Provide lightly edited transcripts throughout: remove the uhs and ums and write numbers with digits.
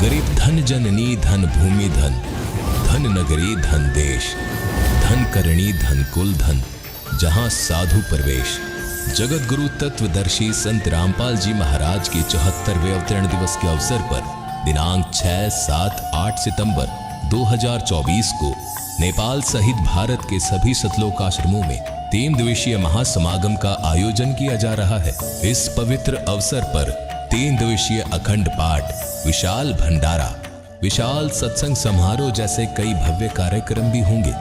गरीब धन जननी धन भूमि धन, धन नगरी धन देश, धन करणी धन कुल धन, जहां साधु प्रवेश। जगत गुरु तत्वदर्शी संत रामपाल जी महाराज के 74वें अवतरण दिवस के अवसर पर दिनांक 6, 7, 8 सितंबर 2024 को नेपाल सहित भारत के सभी सतलोक आश्रमों में 3 दिवसीय महासमागम का आयोजन किया जा रहा है। इस पवित्र अवसर पर 3 दिवसीय अखंड पाठ, विशाल भंडारा, विशाल सत्संग समारोह जैसे कई भव्य कार्यक्रम भी होंगे,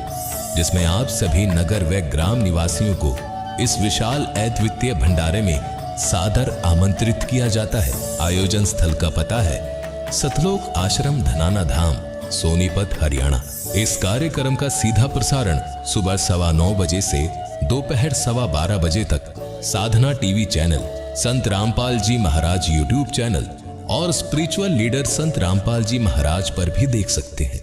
जिसमें आप सभी नगर व ग्राम निवासियों को इस विशाल अद्वितीय भंडारे में सादर आमंत्रित किया जाता है। आयोजन स्थल का पता है सतलोक आश्रम धनाना धाम, सोनीपत, हरियाणा। इस कार्यक्रम का सीधा प्रसारण सुबह 9:15 बजे से दोपहर 12:15 बजे तक साधना टीवी चैनल, संत रामपाल जी महाराज यूट्यूब चैनल और स्पिरिचुअल लीडर संत रामपाल जी महाराज पर भी देख सकते हैं।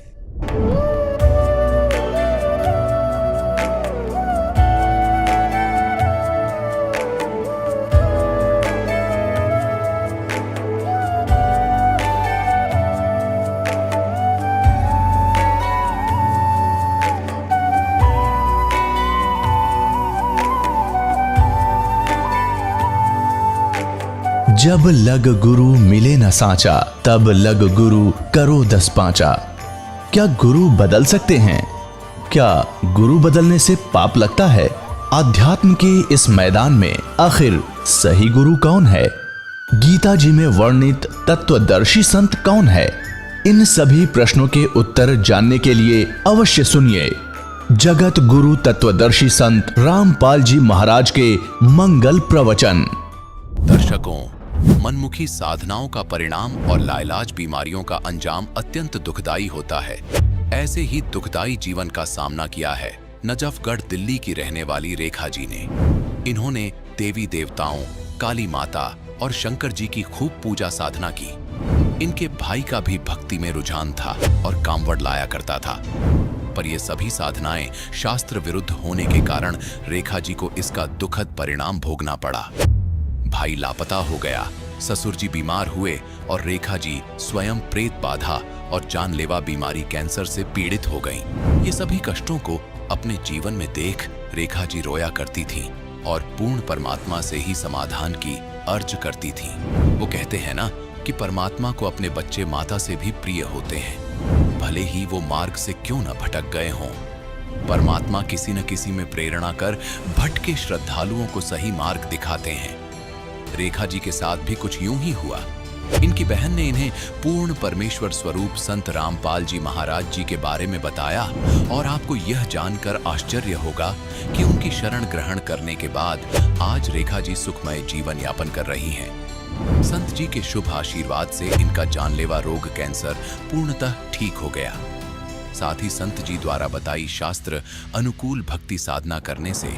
जब लग गुरु मिले न साचा, तब लग गुरु करो 10 पांचा। क्या गुरु बदल सकते हैं? क्या गुरु बदलने से पाप लगता है? आध्यात्म के इस मैदान में आखिर सही गुरु कौन है? गीता जी में वर्णित तत्वदर्शी संत कौन है? इन सभी प्रश्नों के उत्तर जानने के लिए अवश्य सुनिए जगत गुरु तत्वदर्शी संत रामपाल जी महाराज के मंगल प्रवचन। दर्शकों, मनमुखी साधनाओं का परिणाम और लाइलाज बीमारियों का अंजाम अत्यंत दुखदाई होता है। ऐसे ही दुखदाई जीवन का सामना किया है नजफगढ़, दिल्ली की रहने वाली रेखा जी ने। इन्होंने देवी देवताओं, काली माता और शंकर जी की खूब पूजा साधना की। इनके भाई का भी भक्ति में रुझान था और कांवड़ लाया करता था, पर ये सभी साधनाएं शास्त्र विरुद्ध होने के कारण रेखा जी को इसका दुखद परिणाम भोगना पड़ा। भाई लापता हो गया, ससुर जी बीमार हुए और रेखा जी स्वयं प्रेत बाधा और जानलेवा बीमारी कैंसर से पीड़ित हो गईं। ये सभी कष्टों को अपने जीवन में देख रेखा जी रोया करती थीं और पूर्ण परमात्मा से ही समाधान की अर्ज करती थीं। वो कहते हैं ना कि परमात्मा को अपने बच्चे माता से भी प्रिय होते हैं, भले ही वो मार्ग से क्यों न भटक गए हों। परमात्मा किसी न किसी में प्रेरणा कर भटके श्रद्धालुओं को सही मार्ग दिखाते हैं। रेखा जी के साथ भी कुछ यूं ही हुआ। इनकी बहन ने इन्हें पूर्ण परमेश्वर स्वरूप संत रामपाल जी महाराज जी के बारे में बताया और आपको यह जानकर आश्चर्य होगा कि उनकी शरण ग्रहण करने के बाद आज रेखा जी सुखमय जीवन यापन कर रही हैं। संत जी के शुभ आशीर्वाद से इनका जानलेवा रोग कैंसर पूर्णतः ठीक हो गया। साथ ही संत जी द्वारा बताई शास्त्र अनुकूल भक्ति साधना करने से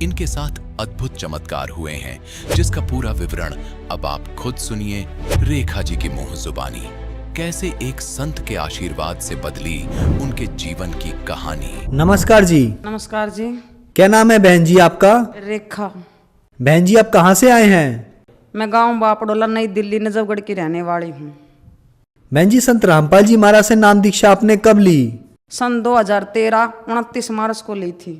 इनके साथ अद्भुत चमत्कार हुए हैं, जिसका पूरा विवरण अब आप खुद सुनिए रेखा जी की मुंह जुबानी। कैसे एक संत के आशीर्वाद से बदली उनके जीवन की कहानी। नमस्कार जी। नमस्कार जी। क्या नाम है बहन जी आपका? रेखा। बहन जी आप कहाँ से आए हैं? मैं गांव बापडोला, नई दिल्ली, नजफगढ़ की रहने वाली हूँ। बहन जी, संत रामपाल जी महाराज से नाम दीक्षा आपने कब ली? सन 2013 29 मार्च को ली थी।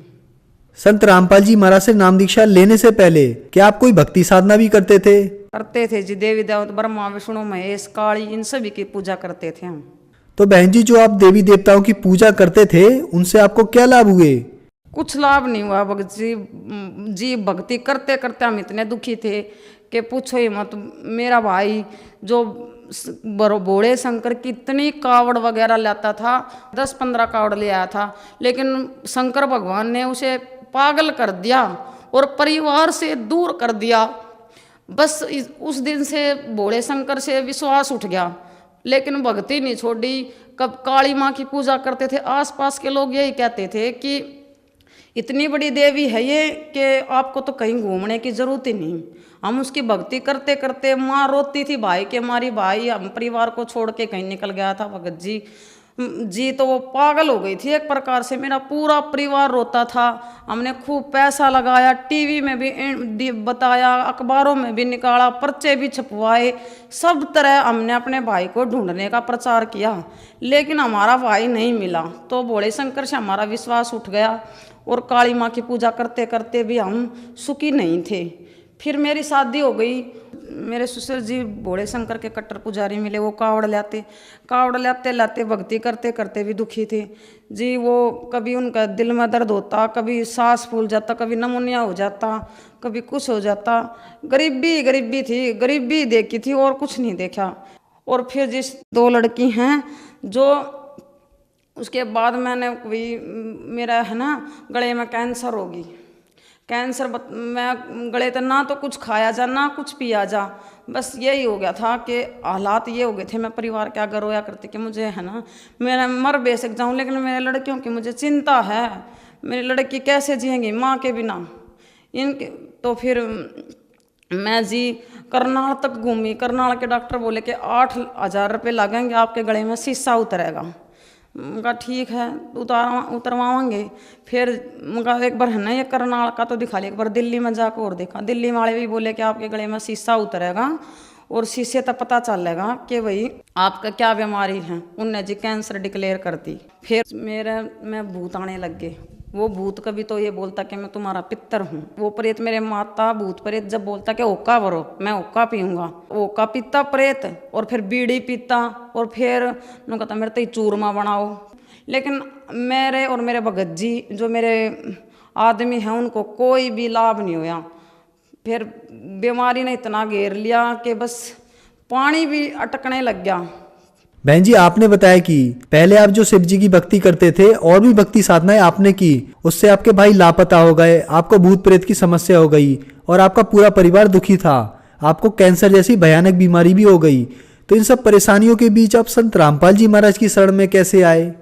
संत रामपाल जी महाराज से नाम दीक्षा लेने से पहले क्या आप कोई भक्ति साधना भी करते थे? करते थे जी, देवी देवता ब्रह्मा विष्णु महेश काली इन सभी की पूजा करते थे हम। तो बहन जी, जो आप देवी देवताओं की पूजा करते थे उनसे आपको क्या लाभ हुए? कुछ लाभ नहीं हुआ भगत जी। भक्ति करते करते हम इतने दुखी थे कि पूछो ही मत। मेरा भाई जो भोले शंकर की इतनी कावड़ वगैरह लाता था, 10-15 कावड़ ले आया था, लेकिन शंकर भगवान ने उसे पागल कर दिया और परिवार से दूर कर दिया। बस उस दिन से भोले शंकर से विश्वास उठ गया, लेकिन भक्ति नहीं छोड़ी। कब काली माँ की पूजा करते थे, आसपास के लोग यही कहते थे कि इतनी बड़ी देवी है ये कि आपको तो कहीं घूमने की जरूरत ही नहीं। हम उसकी भक्ति करते करते, माँ रोती थी भाई के मारी, भाई हम परिवार को छोड़ के कहीं निकल गया था भगत जी। जी तो वो पागल हो गई थी एक प्रकार से। मेरा पूरा परिवार रोता था। हमने खूब पैसा लगाया, टीवी में भी बताया, अखबारों में भी निकाला, पर्चे भी छपवाए, सब तरह हमने अपने भाई को ढूंढने का प्रचार किया, लेकिन हमारा भाई नहीं मिला। तो भोले शंकर से हमारा विश्वास उठ गया और काली माँ की पूजा करते करते भी हम सुखी नहीं थे। फिर मेरी शादी हो गई। मेरे ससुर जी भोले शंकर के कट्टर पुजारी मिले। वो कावड़ लाते लाते भक्ति करते करते भी दुखी थे जी। वो कभी उनका दिल में दर्द होता, कभी सांस फूल जाता, कभी नमूनिया हो जाता, कभी कुछ हो जाता। गरीबी थी, गरीबी देखी थी और कुछ नहीं देखा। और फिर जिस 2 लड़की हैं जो उसके बाद मैंने कोई मेरा है ना गले में कैंसर होगी। कैंसर मैं गले तो ना तो कुछ खाया जा ना कुछ पिया जा, बस यही हो गया था कि हालात ये हो गए थे। मैं परिवार के आगे रोया करती कि मुझे है ना मैं मर बेसक जाऊं, लेकिन मेरे लड़कियों की मुझे चिंता है। मेरी लड़की कैसे जिएंगी माँ के बिना इनके। तो फिर मैं जी करनाल तक घूमी। करनाल के डॉक्टर बोले कि 8,000 रुपये लगेंगे, आपके गले में शीशा उतरेगा। उनका ठीक है उतरवाएंगे। फिर उनका एक बार है ना ये करनाल का तो दिखा लिया, एक बार दिल्ली में जाकर और देखा। दिल्ली वाले भी बोले कि आपके गले में शीशा उतरेगा और शीशे तक पता चलेगा कि भाई आपका क्या बीमारी है। उनने जी कैंसर डिक्लेयर कर दी। फिर मैं भूत आने लग गए। वो भूत कभी तो ये बोलता कि मैं तुम्हारा पितर हूँ। वो प्रेत मेरे माता भूत प्रेत जब बोलता कि ओका भरो, मैं ओका पीऊँगा, ओका पीता प्रेत, और फिर बीड़ी पीता, और फिर उन्होंने कहता मेरे तो चूरमा बनाओ। लेकिन मेरे और मेरे भगत जी जो मेरे आदमी हैं उनको कोई भी लाभ नहीं हुआ। फिर बीमारी ने इतना घेर लिया कि बस पानी भी अटकने लग गया। बहन जी, आपने बताया कि पहले आप जो शिव जी की भक्ति करते थे और भी भक्ति साधनाएं आपने की, उससे आपके भाई लापता हो गए, आपको भूत प्रेत की समस्या हो गई और आपका पूरा परिवार दुखी था। आपको कैंसर जैसी भयानक बीमारी भी हो गई। तो इन सब परेशानियों के बीच आप संत रामपाल जी महाराज की शरण में कैसे आए?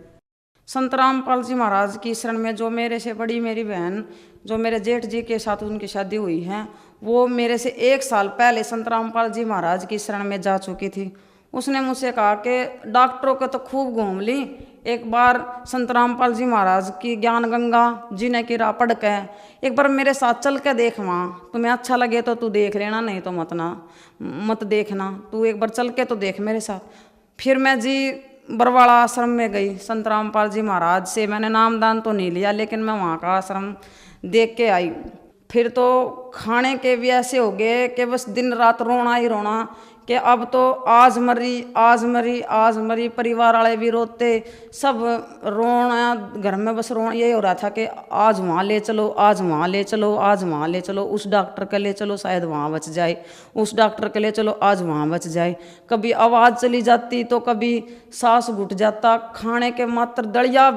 संत रामपाल जी महाराज की शरण में जो मेरे से बड़ी मेरी बहन जो मेरे जेठ जी के साथ उनकी शादी हुई है, वो मेरे से 1 साल पहले संत रामपाल जी महाराज की शरण में जा चुकी थी। उसने मुझसे कहा कि डॉक्टरों को तो खूब घूम ली, एक बार संत रामपाल जी महाराज की ज्ञान गंगा जीने की राह पढ़ के एक बार मेरे साथ चल के देख, वहाँ तुम्हें अच्छा लगे तो तू देख लेना, नहीं तो मत देखना, तू एक बार चल के तो देख मेरे साथ। फिर मैं जी बरवाड़ा आश्रम में गई। संत रामपाल जी महाराज से मैंने नामदान तो नहीं लिया, लेकिन मैं वहाँ का आश्रम देख के आई। फिर तो खाने के भी ऐसे हो गए कि बस दिन रात रोना ही रोना कि अब तो आज मरी। परिवार वाले भी रोते, सब रोना, घर में बस रोना यही हो रहा था कि आज वहाँ ले चलो, आज वहाँ ले चलो, आज वहाँ ले चलो, उस डॉक्टर के ले चलो शायद वहाँ बच जाए, उस डॉक्टर के ले चलो आज वहाँ बच जाए। कभी आवाज़ चली जाती तो कभी सांस घुट जाता। खाने के मात्र दलिया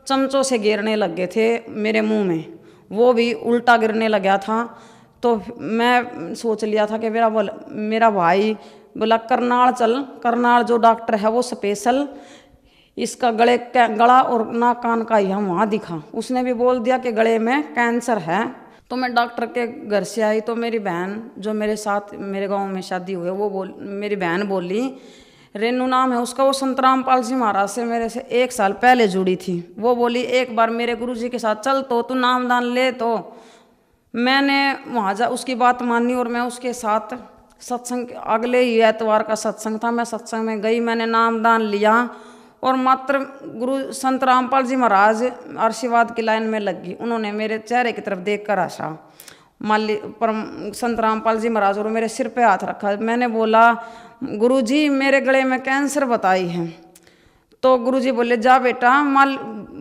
चमचों से गिरने लग गए थे मेरे मुंह में, वो भी उल्टा गिरने लगा था। तो मैं सोच लिया था कि मेरा भाई बोला करनाल चल, करनाल जो डॉक्टर है वो स्पेशल इसका गला और नाक कान का ही हम वहाँ दिखा। उसने भी बोल दिया कि गले में कैंसर है। तो मैं डॉक्टर के घर से आई तो मेरी बहन जो मेरे साथ मेरे गांव में शादी हुई मेरी बहन बोली, रेनू नाम है उसका, वो संत रामपाल जी महाराज से मेरे से 1 साल पहले जुड़ी थी। वो बोली एक बार मेरे गुरुजी के साथ चल तो तू नामदान ले। तो मैंने वहाँ उसकी बात मानी और मैं उसके साथ सत्संग, अगले ही एतवार का सत्संग था, मैं सत्संग में गई, मैंने नामदान लिया और मात्र गुरु संत रामपाल जी महाराज आशीर्वाद की लाइन में लग गई। उन्होंने मेरे चेहरे की तरफ देख कर हंसा, संत रामपाल जी महाराज, और मेरे सिर पे हाथ रखा। मैंने बोला गुरुजी मेरे गले में कैंसर बताई है। तो गुरुजी बोले जा बेटा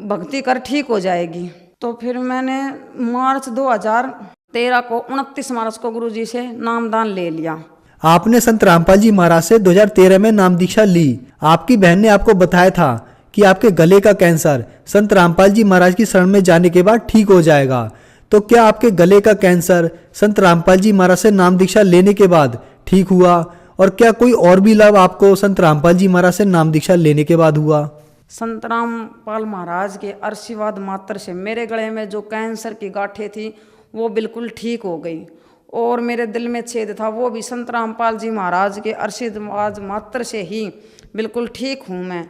भक्ति कर ठीक हो जाएगी। तो फिर मैंने मार्च 2013 को 29 मार्च को गुरुजी से नामदान ले लिया। आपने संत रामपाल जी महाराज से 2013 में नाम दीक्षा ली। आपकी बहन ने आपको बताया था कि आपके गले का कैंसर संत रामपाल जी महाराज की शरण में जाने के बाद ठीक हो जाएगा। तो क्या आपके गले का कैंसर संत रामपाल जी महाराज से नाम दीक्षा लेने के बाद ठीक हुआ? और क्या कोई और भी लाभ आपको संत रामपाल जी महाराज से नाम दीक्षा लेने के बाद हुआ? संत रामपाल महाराज के आशीर्वाद मात्र से मेरे गले में जो कैंसर की गांठें थी वो बिल्कुल ठीक हो गई, और मेरे दिल में छेद था वो भी संत रामपाल जी महाराज के आशीर्वाद मात्र से ही बिल्कुल ठीक हूँ मैं।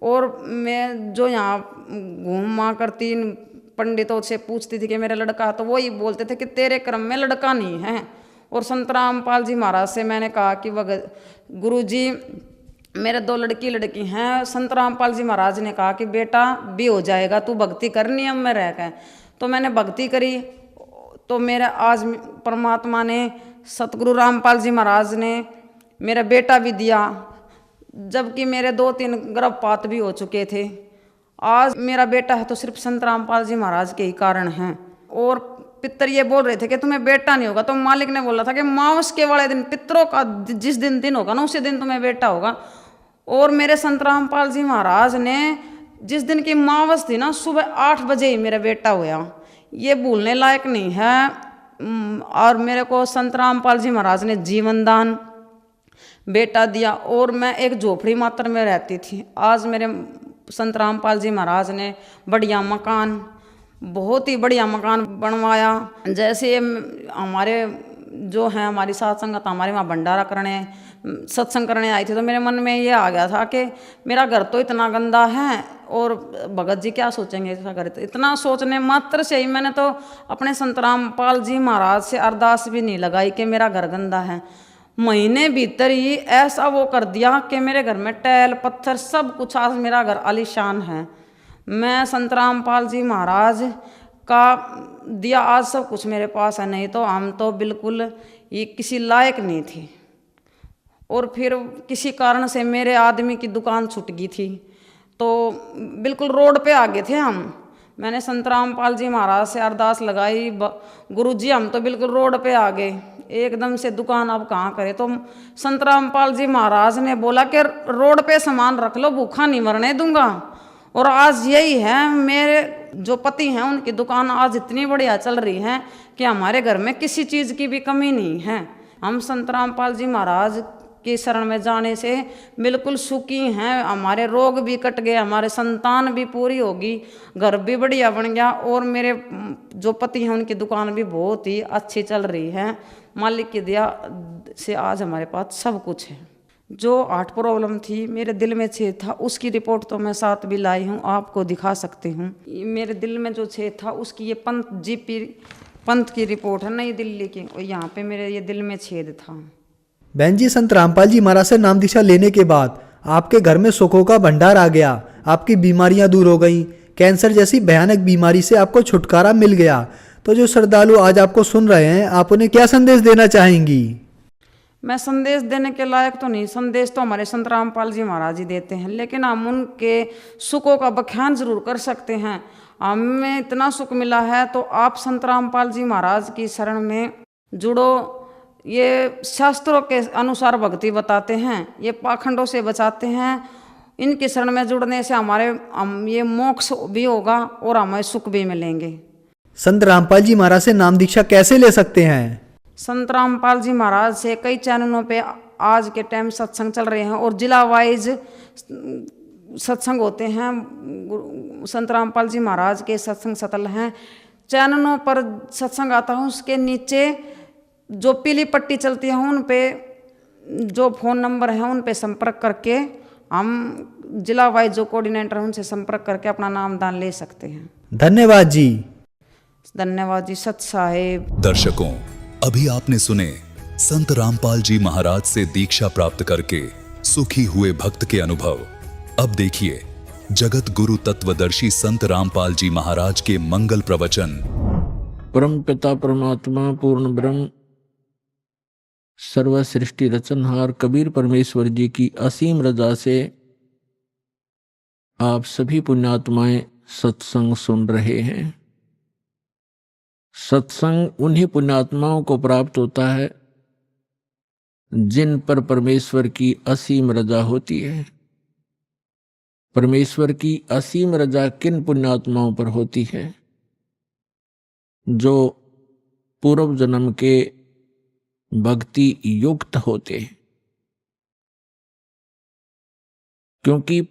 और मैं जो यहाँ घूमा करती इन पंडितों से पूछती थी कि मेरा लड़का, तो वही बोलते थे कि तेरे क्रम में लड़का नहीं है। और संत रामपाल जी महाराज से मैंने कहा कि गुरु जी मेरे 2 लड़की हैं। संत रामपाल जी महाराज ने कहा कि बेटा भी हो जाएगा, तू भक्ति कर नियम में रह कर। तो मैंने भक्ति करी, तो मेरा आज परमात्मा ने, सतगुरु रामपाल जी महाराज ने मेरा बेटा भी दिया, जबकि मेरे 2-3 गर्भपात भी हो चुके थे। आज मेरा बेटा है तो सिर्फ संत रामपाल जी महाराज के ही कारण हैं। और पितर ये बोल रहे थे कि तुम्हें बेटा नहीं होगा, तो मालिक ने बोला था कि मावस के वाले दिन, पितरों का जिस दिन होगा ना, उसी दिन तुम्हें बेटा होगा। और मेरे संत रामपाल जी महाराज ने जिस दिन की मावस थी ना, सुबह 8 बजे ही मेरा बेटा हुआ। ये भूलने लायक नहीं है। और मेरे को संत रामपाल जी महाराज ने जीवन दान बेटा दिया। और मैं एक झोपड़ी मात्र में रहती थी, आज मेरे संत रामपाल जी महाराज ने बढ़िया मकान, बहुत ही बढ़िया मकान बनवाया। जैसे हमारे जो हैं, हमारी साथ संगत हमारे वहाँ भंडारा करने, सत्संग करने आई थी, तो मेरे मन में ये आ गया था कि मेरा घर तो इतना गंदा है और भगत जी क्या सोचेंगे ऐसा घर। इतना सोचने मात्र से ही मैंने तो अपने संत रामपाल जी महाराज से अरदास भी नहीं लगाई कि मेरा घर गंदा है। महीने भीतर ही ऐसा वो कर दिया कि मेरे घर में टैल पत्थर सब कुछ, आज मेरा घर आलीशान है। मैं संत रामपाल जी महाराज का दिया आज सब कुछ मेरे पास है, नहीं तो हम तो बिल्कुल ये किसी लायक नहीं थे। और फिर किसी कारण से मेरे आदमी की दुकान छूट गई थी, तो बिल्कुल रोड पे आ गए थे हम। मैंने संत रामपाल जी महाराज से अरदास लगाई, गुरु जी हम तो बिल्कुल रोड पे आ गए, एकदम से दुकान अब कहाँ करें। तो संत रामपाल जी महाराज ने बोला कि रोड पे सामान रख लो, भूखा नहीं मरने दूंगा। और आज यही है, मेरे जो पति हैं उनकी दुकान आज इतनी बढ़िया चल रही है कि हमारे घर में किसी चीज़ की भी कमी नहीं है। हम संत रामपाल जी महाराज की शरण में जाने से बिल्कुल सुखी हैं। हमारे रोग भी कट गए, हमारे संतान भी पूरी होगी, घर भी बढ़िया बन गया। और मेरे जो पति हैं उनकी दुकान भी बहुत ही अच्छी चल रही है। मालिक की दया से आज हमारे पास सब कुछ है। जो 8 प्रॉब्लम थी, मेरे दिल में छेद था, उसकी रिपोर्ट तो मैं साथ भी लाई हूँ, आपको दिखा सकती हूँ। मेरे दिल में जो छेद था उसकी ये पंथ की रिपोर्ट है, नई दिल्ली की। और यहाँ पे मेरे ये दिल में छेद था। बहन जी, संत रामपाल जी महाराज से नाम दीक्षा लेने के बाद आपके घर में सुखों का भंडार आ गया, आपकी बीमारियां दूर हो गई, कैंसर जैसी भयानक बीमारी से आपको छुटकारा मिल गया। तो जो श्रद्धालु आज आपको सुन रहे हैं, आप उन्हें क्या संदेश देना चाहेंगी? मैं संदेश देने के लायक तो नहीं, संदेश तो हमारे संत रामपाल जी महाराज ही देते हैं, लेकिन हम उनके सुखों का बखान जरूर कर सकते हैं। हमें इतना सुख मिला है तो आप संत रामपाल जी महाराज की शरण में जुड़ो। ये शास्त्रों के अनुसार भक्ति बताते हैं, ये पाखंडों से बचाते हैं। इनकी शरण में जुड़ने से हम ये मोक्ष भी होगा और हमें सुख भी मिलेंगे। संत रामपाल जी महाराज से नाम दीक्षा कैसे ले सकते हैं? संत रामपाल जी महाराज से कई चैनलों पे आज के टाइम सत्संग चल रहे हैं और जिला वाइज सत्संग होते हैं। संत रामपाल जी महाराज के सत्संग सतल हैं, चैनलों पर सत्संग आता है, उसके नीचे जो पीली पट्टी चलती है उन पे जो फ़ोन नंबर है उन पे संपर्क करके हम जिला वाइज जो कोऑर्डिनेटर हैं उनसे संपर्क करके अपना नामदान ले सकते हैं। धन्यवाद जी। धन्यवाद जी। सत साहेब। दर्शकों, अभी आपने सुने संत रामपाल जी महाराज से दीक्षा प्राप्त करके सुखी हुए भक्त के अनुभव। अब देखिए जगत गुरु तत्वदर्शी संत रामपाल जी महाराज के मंगल प्रवचन। परम पिता परमात्मा पूर्ण ब्रह्म सर्व सृष्टि रचनहार कबीर परमेश्वर जी की असीम रजा से आप सभी पुण्यात्माएं सत्संग सुन रहे हैं। सत्संग उन्हीं पुण्यात्माओं को प्राप्त होता है जिन पर परमेश्वर की असीम रजा होती है। परमेश्वर की असीम रजा किन पुण्यात्माओं पर होती है? जो पूर्व जन्म के भक्ति युक्त होते हैं। क्योंकि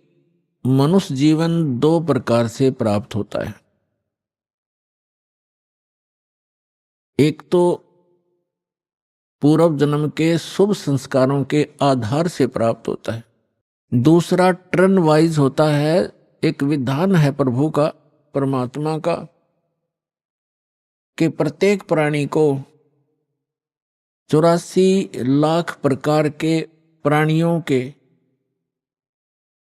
मनुष्य जीवन 2 प्रकार से प्राप्त होता है। एक तो पूर्व जन्म के शुभ संस्कारों के आधार से प्राप्त होता है, दूसरा टर्न वाइज होता है, एक विधान है प्रभु का, परमात्मा का, कि प्रत्येक प्राणी को 84 लाख प्रकार के प्राणियों के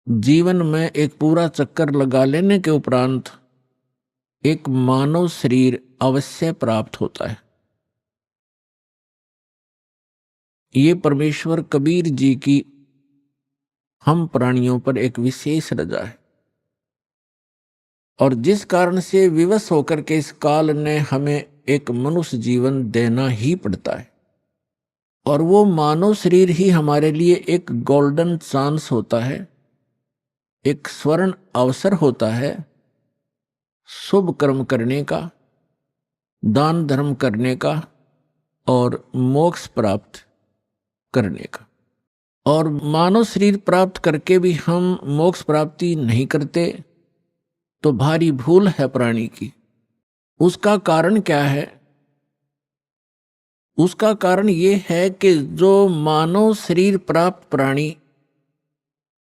जीवन में एक पूरा चक्कर लगा लेने के उपरांत एक मानव शरीर अवश्य प्राप्त होता है। ये परमेश्वर कबीर जी की हम प्राणियों पर एक विशेष रजा है, और जिस कारण से विवश होकर के इस काल ने हमें एक मनुष्य जीवन देना ही पड़ता है। और वो मानव शरीर ही हमारे लिए एक गोल्डन चांस होता है, एक स्वर्ण अवसर होता है शुभ कर्म करने का, दान धर्म करने का और मोक्ष प्राप्त करने का। और मानव शरीर प्राप्त करके भी हम मोक्ष प्राप्ति नहीं करते तो भारी भूल है प्राणी की। उसका कारण क्या है? उसका कारण ये है कि जो मानव शरीर प्राप्त प्राणी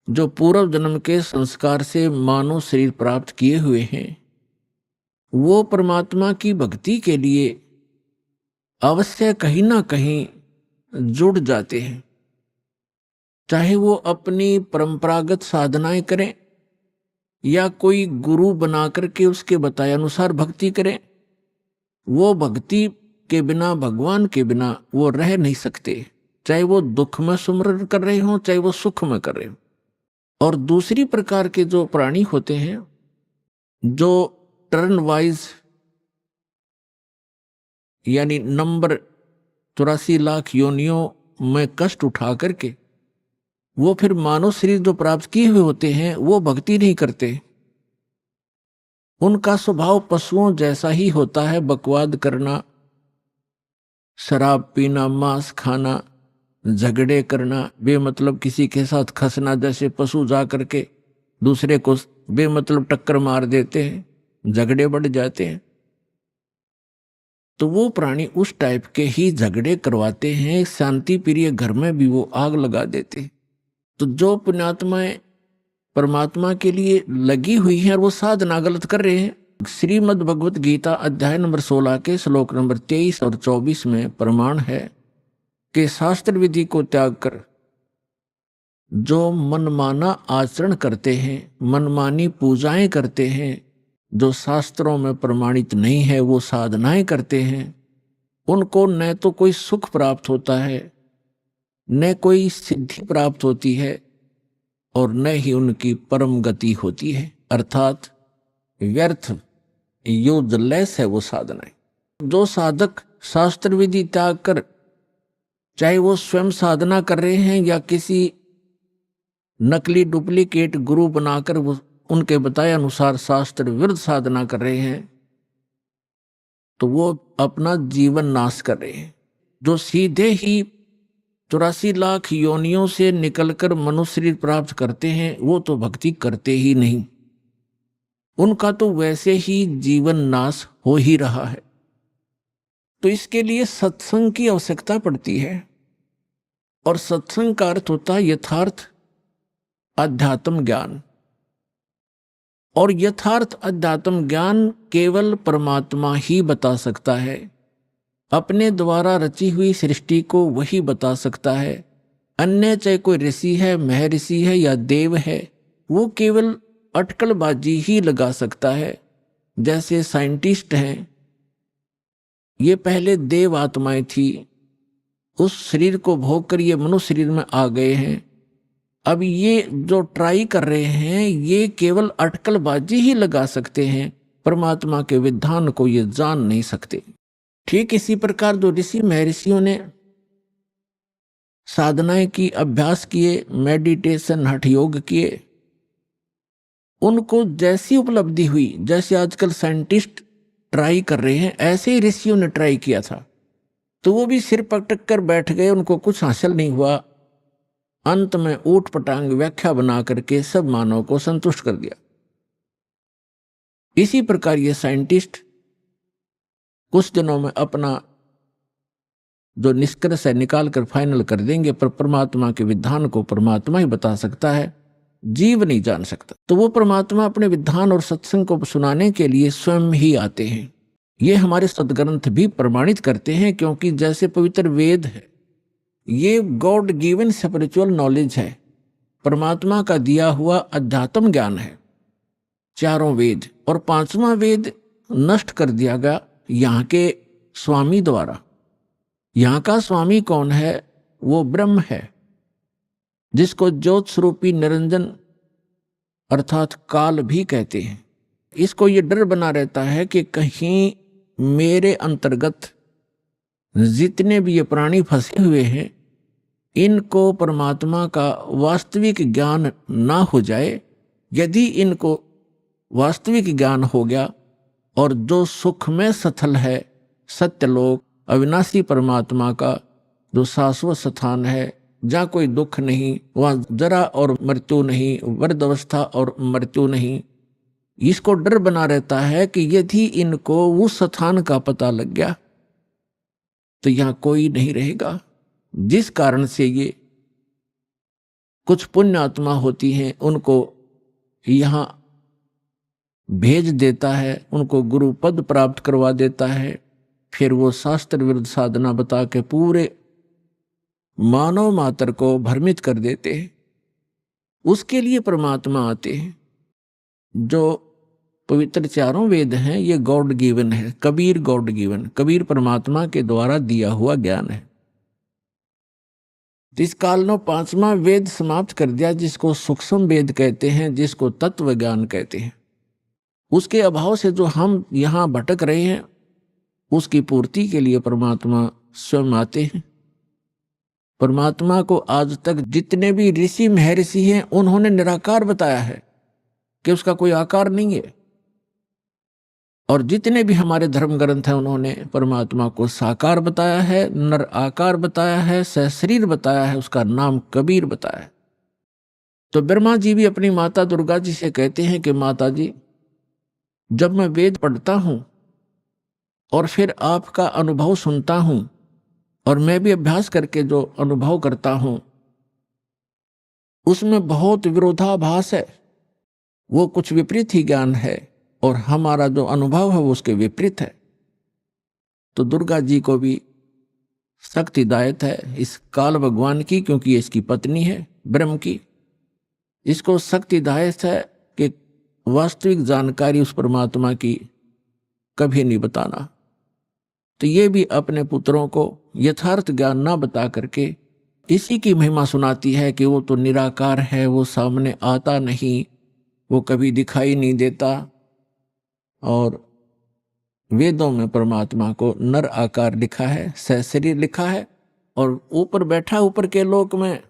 जो पूर्व जन्म के संस्कार से मानव शरीर प्राप्त किए हुए हैं, वो परमात्मा की भक्ति के लिए अवश्य कहीं ना कहीं जुड़ जाते हैं। चाहे वो अपनी परंपरागत साधनाएं करें या कोई गुरु बना करके उसके बताए अनुसार भक्ति करें, वो भक्ति के बिना, भगवान के बिना वो रह नहीं सकते, चाहे वो दुख में सुमरन कर रहे हो चाहे वो सुख में कर रहे हो। और दूसरी प्रकार के जो प्राणी होते हैं जो टर्न वाइज यानी नंबर 84 लाख योनियों में कष्ट उठा करके वो फिर मानव शरीर जो प्राप्त किए हुए होते हैं वो भक्ति नहीं करते। उनका स्वभाव पशुओं जैसा ही होता है, बकवाद करना, शराब पीना, मांस खाना, झगड़े करना, बेमतलब किसी के साथ खसना, जैसे पशु जा करके दूसरे को बेमतलब टक्कर मार देते हैं, झगड़े बढ़ जाते हैं। तो वो प्राणी उस टाइप के ही झगड़े करवाते हैं, शांति प्रिय घर में भी वो आग लगा देते हैं। तो जो पुण्यात्माएं परमात्मा के लिए लगी हुई हैं और वो साधना गलत कर रहे हैं, श्रीमद् भगवत गीता अध्याय नंबर 16 के श्लोक नंबर 23 और 24 में प्रमाण है कि शास्त्र विधि को त्याग कर जो मनमाना आचरण करते हैं, मनमानी पूजाएं करते हैं, जो शास्त्रों में प्रमाणित नहीं है वो साधनाएं करते हैं, उनको न तो कोई सुख प्राप्त होता है, न कोई सिद्धि प्राप्त होती है और न ही उनकी परम गति होती है। अर्थात व्यर्थ, यूजलेस है वो साधनाएं। जो साधक शास्त्र विधि त्याग कर, चाहे वो स्वयं साधना कर रहे हैं या किसी नकली डुप्लीकेट गुरु बनाकर वो उनके बताए अनुसार शास्त्र विरुद्ध साधना कर रहे हैं, तो वो अपना जीवन नाश कर रहे हैं। जो सीधे ही 84 लाख योनियों से निकलकर मनुष्य शरीर प्राप्त करते हैं वो तो भक्ति करते ही नहीं, उनका तो वैसे ही जीवन नाश हो ही रहा है। तो इसके लिए सत्संग की आवश्यकता पड़ती है, और सत्संग का अर्थ होता है यथार्थ अध्यात्म ज्ञान। और यथार्थ अध्यात्म ज्ञान केवल परमात्मा ही बता सकता है, अपने द्वारा रची हुई सृष्टि को वही बता सकता है। अन्य चाहे कोई ऋषि है, महर्षि है या देव है, वो केवल अटकलबाजी ही लगा सकता है। जैसे साइंटिस्ट हैं, ये पहले देव आत्माएं थी, उस शरीर को भोग कर ये मनुष्य शरीर में आ गए हैं। अब ये जो ट्राई कर रहे हैं ये केवल अटकलबाजी ही लगा सकते हैं, परमात्मा के विधान को ये जान नहीं सकते। ठीक इसी प्रकार जो ऋषि महर्षियों ने साधनाएं की, अभ्यास किए, मेडिटेशन, हठ योग किए, उनको जैसी उपलब्धि हुई, जैसे आजकल साइंटिस्ट ट्राई कर रहे हैं, ऐसे ही ऋषियों ने ट्राई किया था। तो वो भी सिर पटक कर बैठ गए, उनको कुछ हासिल नहीं हुआ। अंत में ऊट पटांग व्याख्या बना करके सब मानव को संतुष्ट कर दिया। इसी प्रकार ये साइंटिस्ट कुछ दिनों में अपना जो निष्कर्ष है निकाल कर फाइनल कर देंगे, पर परमात्मा के विधान को परमात्मा ही बता सकता है। जीव नहीं जान सकता। तो वो परमात्मा अपने विधान और सत्संग को सुनाने के लिए स्वयं ही आते हैं। ये हमारे सदग्रंथ भी प्रमाणित करते हैं, क्योंकि जैसे पवित्र वेद है, ये गॉड गिवन स्पिरिचुअल नॉलेज है, परमात्मा का दिया हुआ अध्यात्म ज्ञान है, चारों वेद। और पांचवा वेद नष्ट कर दिया गया यहाँ के स्वामी द्वारा। यहाँ का स्वामी कौन है? वो ब्रह्म है, जिसको ज्योत स्वरूपी निरंजन अर्थात काल भी कहते हैं। इसको ये डर बना रहता है कि कहीं मेरे अंतर्गत जितने भी ये प्राणी फंसे हुए हैं, इनको परमात्मा का वास्तविक ज्ञान ना हो जाए। यदि इनको वास्तविक ज्ञान हो गया और जो सुख में सथल है, सत्यलोक अविनाशी परमात्मा का जो शाश्वत स्थान है, जहाँ कोई दुख नहीं, वहाँ जरा और मृत्यु नहीं, वृद्धावस्था और मृत्यु नहीं, इसको डर बना रहता है कि यदि इनको उस स्थान का पता लग गया तो यहाँ कोई नहीं रहेगा। जिस कारण से ये कुछ पुण्य आत्मा होती हैं, उनको यहाँ भेज देता है, उनको गुरु पद प्राप्त करवा देता है। फिर वो शास्त्र विरुद्ध साधना बता के पूरे मानव मात्र को भ्रमित कर देते हैं। उसके लिए परमात्मा आते हैं। जो पवित्र चारों वेद हैं, ये गॉड गिवन है। कबीर गॉड गिवन, कबीर परमात्मा के द्वारा दिया हुआ ज्ञान है। तो इस काल ने पांचवा वेद समाप्त कर दिया, जिसको सूक्ष्म वेद कहते हैं, जिसको तत्व ज्ञान कहते हैं। उसके अभाव से जो हम यहाँ भटक रहे हैं, उसकी पूर्ति के लिए परमात्मा स्वयं आते हैं। परमात्मा को आज तक जितने भी ऋषि महर्षि हैं, उन्होंने निराकार बताया है कि उसका कोई आकार नहीं है। और जितने भी हमारे धर्म ग्रंथ हैं, उन्होंने परमात्मा को साकार बताया है, नर आकार बताया है, सशरीर बताया है, उसका नाम कबीर बताया है। तो ब्रह्मा जी भी अपनी माता दुर्गा जी से कहते हैं कि माता जी, जब मैं वेद पढ़ता हूं और फिर आपका अनुभव सुनता हूं, और मैं भी अभ्यास करके जो अनुभव करता हूं, उसमें बहुत विरोधाभास है। वो कुछ विपरीत ही ज्ञान है, और हमारा जो अनुभव है वो उसके विपरीत है। तो दुर्गा जी को भी सख्त हिदायत है इस काल भगवान की, क्योंकि ये इसकी पत्नी है ब्रह्म की। इसको सख्त हिदायत है कि वास्तविक जानकारी उस परमात्मा की कभी नहीं बताना। तो ये भी अपने पुत्रों को यथार्थ ज्ञान ना बता करके इसी की महिमा सुनाती है कि वो तो निराकार है, वो सामने आता नहीं, वो कभी दिखाई नहीं देता। और वेदों में परमात्मा को नर आकार लिखा है, सशरीर लिखा है, और ऊपर बैठा ऊपर के लोक में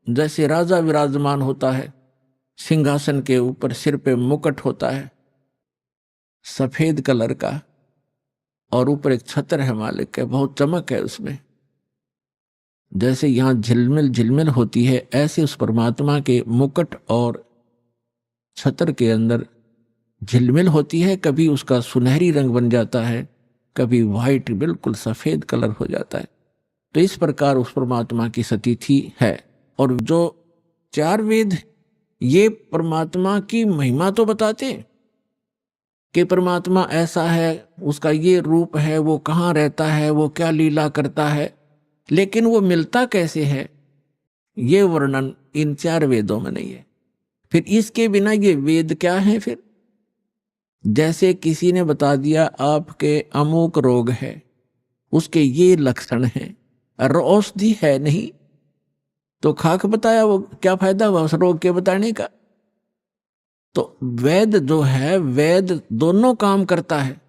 जैसे राजा विराजमान होता है, सिंहासन के ऊपर सिर पे मुकुट होता है सफेद कलर का, और ऊपर एक छत्र है मालिक के, बहुत चमक है उसमें। जैसे यहाँ झिलमिल झिलमिल होती है, ऐसे उस परमात्मा के मुकुट और छत्र के अंदर झिलमिल होती है। कभी उसका सुनहरी रंग बन जाता है, कभी वाइट बिल्कुल सफेद कलर हो जाता है। तो इस प्रकार उस परमात्मा की स्थिति है। और जो चार वेद ये परमात्मा की महिमा तो बताते हैं कि परमात्मा ऐसा है, उसका ये रूप है, वो कहाँ रहता है, वो क्या लीला करता है, लेकिन वो मिलता कैसे है, ये वर्णन इन चार वेदों में नहीं है। फिर इसके बिना ये वेद क्या है? फिर जैसे किसी ने बता दिया आपके अमुक रोग है, उसके ये लक्षण हैं, और औषधि है नहीं, तो खाक बताया, वो क्या फायदा हुआ उस रोग के बताने का? तो वेद जो है, वेद दोनों काम करता है,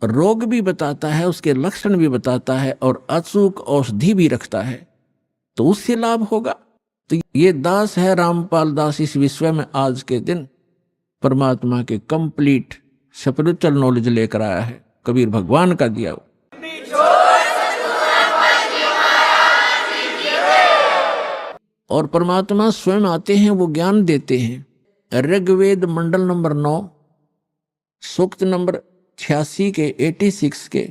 रोग भी बताता है, उसके लक्षण भी बताता है, और अचूक औषधि भी रखता है, तो उससे लाभ होगा। तो ये दास है रामपाल दास इस विश्व में आज के दिन परमात्मा के कंप्लीट स्पिरिचुअल नॉलेज लेकर आया है, कबीर भगवान का दिया हुआ। और परमात्मा स्वयं आते हैं, वो ज्ञान देते हैं। ऋग्वेद मंडल नंबर 9 सूक्त नंबर 86 के 86 के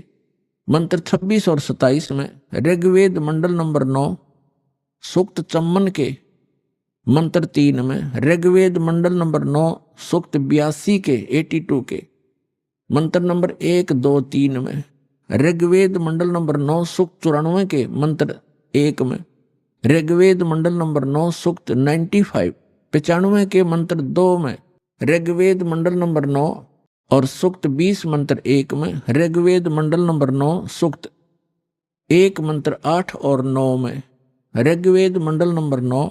मंत्र 26 और 27 में, ऋग्वेद मंडल नंबर 9 सूक्त 54 के मंत्र 3 में, ऋग्वेद मंडल नंबर 9 सूक्त 82 के 82 के मंत्र नंबर 1, 2, 3 में, ऋग्वेद मंडल नंबर 9 सूक्त 94 के मंत्र 1 में, ऋग्वेद मंडल नंबर 9 सूक्त 95 के मंत्र 2 में, ऋग्वेद मंडल नंबर 9 और सूक्त 20 मंत्र 1 में, ऋग्वेद मंडल नंबर 9 सूक्त 1 मंत्र 8 और 9 में, ऋग्वेद मंडल नंबर 9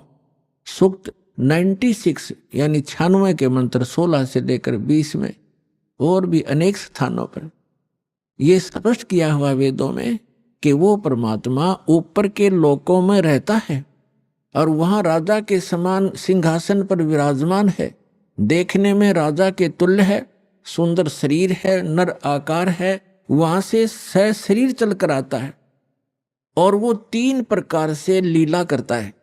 सूक्त 96 यानी 96 के मंत्र 16 से लेकर 20 में, और भी अनेक स्थानों पर ये स्पष्ट किया हुआ वेदों में कि वो परमात्मा ऊपर के लोकों में रहता है और वहां राजा के समान सिंहासन पर विराजमान है। देखने में राजा के तुल्य है, सुंदर शरीर है, नर आकार है, वहां से शरीर चलकर आता है और वो 3 प्रकार से लीला करता है।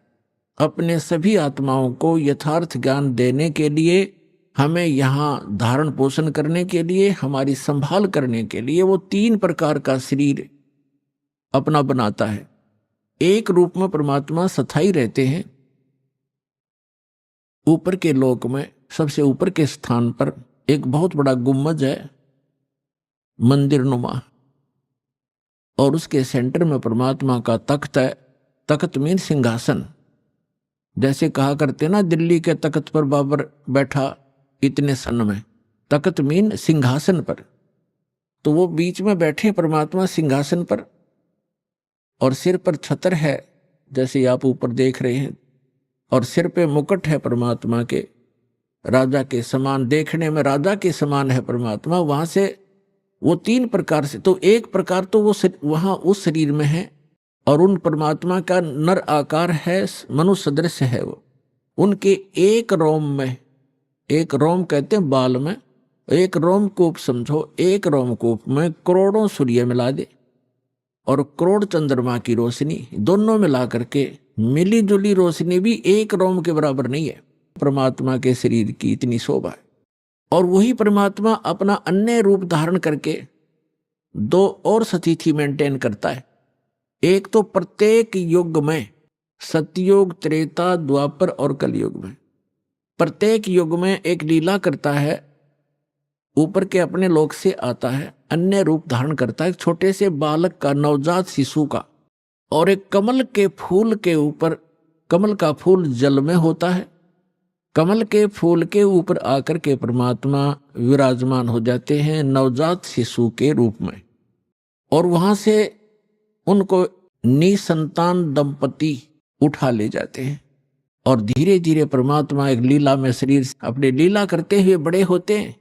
अपने सभी आत्माओं को यथार्थ ज्ञान देने के लिए, हमें यहाँ धारण पोषण करने के लिए, हमारी संभाल करने के लिए वो 3 प्रकार का शरीर अपना बनाता है। एक रूप में परमात्मा स्थायी रहते हैं। ऊपर के लोक में सबसे ऊपर के स्थान पर एक बहुत बड़ा गुम्बज है, मंदिर नुमा, और उसके सेंटर में परमात्मा का तख्त है। तख्त मीन सिंहासन। जैसे कहा करते ना, दिल्ली के तख्त पर बाबर बैठा इतने सन में, तख्त मीन सिंहासन पर। तो वो बीच में बैठे परमात्मा सिंहासन पर, और सिर पर छतर है जैसे आप ऊपर देख रहे हैं, और सिर पे मुकुट है परमात्मा के, राजा के समान, देखने में राजा के समान है परमात्मा। वहां से वो 3 प्रकार से, तो एक प्रकार तो वो वहां उस शरीर में है, और उन परमात्मा का नर आकार है, मनुष्य सदृश है वो। उनके एक रोम में, एक रोम कहते हैं बाल में, एक रोमकूप समझो, एक रोमकूप में करोड़ों सूर्य मिला दे और करोड़ चंद्रमा की रोशनी, दोनों मिला करके मिली जुली रोशनी भी एक रोम के बराबर नहीं है। परमात्मा के शरीर की इतनी शोभा है। और वही परमात्मा अपना अन्य रूप धारण करके 2 और स्थिति मेंटेन करता है। एक तो प्रत्येक युग में, सतयुग, त्रेता, द्वापर और कलयुग में, प्रत्येक युग में एक लीला करता है। ऊपर के अपने लोक से आता है, अन्य रूप धारण करता है, एक छोटे से बालक का, नवजात शिशु का, और एक कमल के फूल के ऊपर, कमल का फूल जल में होता है, कमल के फूल के ऊपर आकर के परमात्मा विराजमान हो जाते हैं नवजात शिशु के रूप में। और वहां से उनको निसंतान दंपति उठा ले जाते हैं, और धीरे धीरे परमात्मा एक लीला में शरीर अपने लीला करते हुए बड़े होते हैं।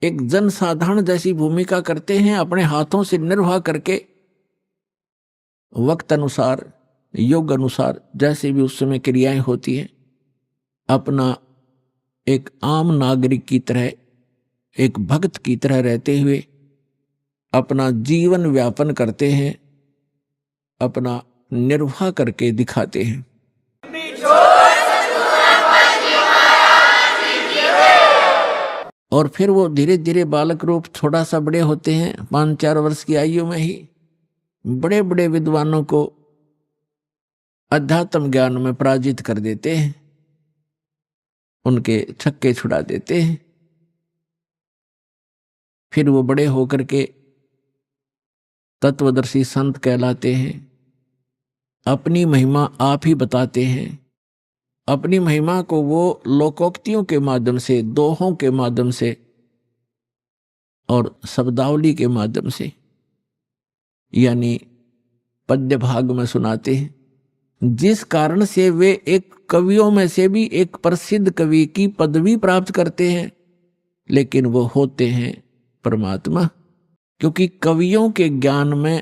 एक जन साधारण जैसी भूमिका करते हैं, अपने हाथों से निर्वाह करके वक्त अनुसार, योग अनुसार, जैसे भी उस समय क्रियाएं होती हैं, अपना एक आम नागरिक की तरह, एक भक्त की तरह रहते हुए अपना जीवन व्यापन करते हैं, अपना निर्वाह करके दिखाते हैं। और फिर वो धीरे धीरे बालक रूप थोड़ा सा बड़े होते हैं, 5-4 वर्ष की आयु में ही बड़े बड़े विद्वानों को अध्यात्म ज्ञान में पराजित कर देते हैं, उनके छक्के छुड़ा देते हैं। फिर वो बड़े होकर के तत्वदर्शी संत कहलाते हैं, अपनी महिमा आप ही बताते हैं। अपनी महिमा को वो लोकोक्तियों के माध्यम से, दोहों के माध्यम से और शब्दावली के माध्यम से, यानी पद्य भाग में सुनाते हैं, जिस कारण से वे एक कवियों में से भी एक प्रसिद्ध कवि की पदवी प्राप्त करते हैं। लेकिन वो होते हैं परमात्मा, क्योंकि कवियों के ज्ञान में,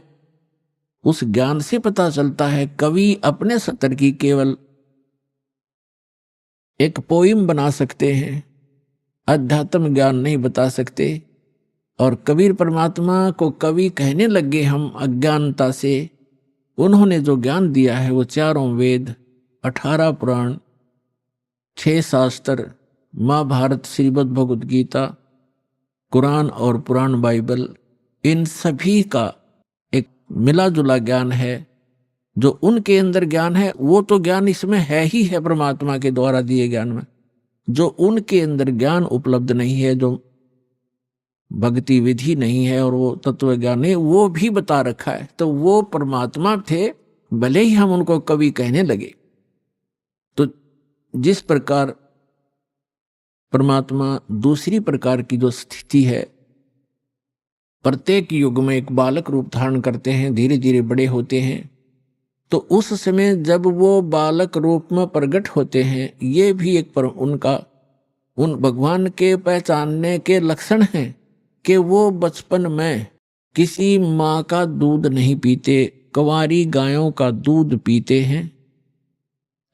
उस ज्ञान से पता चलता है कवि अपने स्तर की केवल एक पोइम बना सकते हैं, अध्यात्म ज्ञान नहीं बता सकते। और कबीर परमात्मा को कवि कहने लगे हम अज्ञानता से। उन्होंने जो ज्ञान दिया है वो 4 वेद, 18 पुराण, 6 शास्त्र, महाभारत, श्रीमद् भगवद गीता, कुरान और पुराण बाइबल, इन सभी का एक मिला जुला ज्ञान है। जो उनके अंदर ज्ञान है वो तो ज्ञान इसमें है ही है, परमात्मा के द्वारा दिए ज्ञान में। जो उनके अंदर ज्ञान उपलब्ध नहीं है, जो भक्ति विधि नहीं है और वो तत्व ज्ञान है, वो भी बता रखा है। तो वो परमात्मा थे, भले ही हम उनको कवि कहने लगे। तो जिस प्रकार परमात्मा दूसरी प्रकार की जो स्थिति है, प्रत्येक युग में एक बालक रूप धारण करते हैं, धीरे धीरे बड़े होते हैं, तो उस समय जब वो बालक रूप में प्रकट होते हैं, ये भी एक उनका उन भगवान के पहचानने के लक्षण हैं कि वो बचपन में किसी माँ का दूध नहीं पीते, कंवारी गायों का दूध पीते हैं।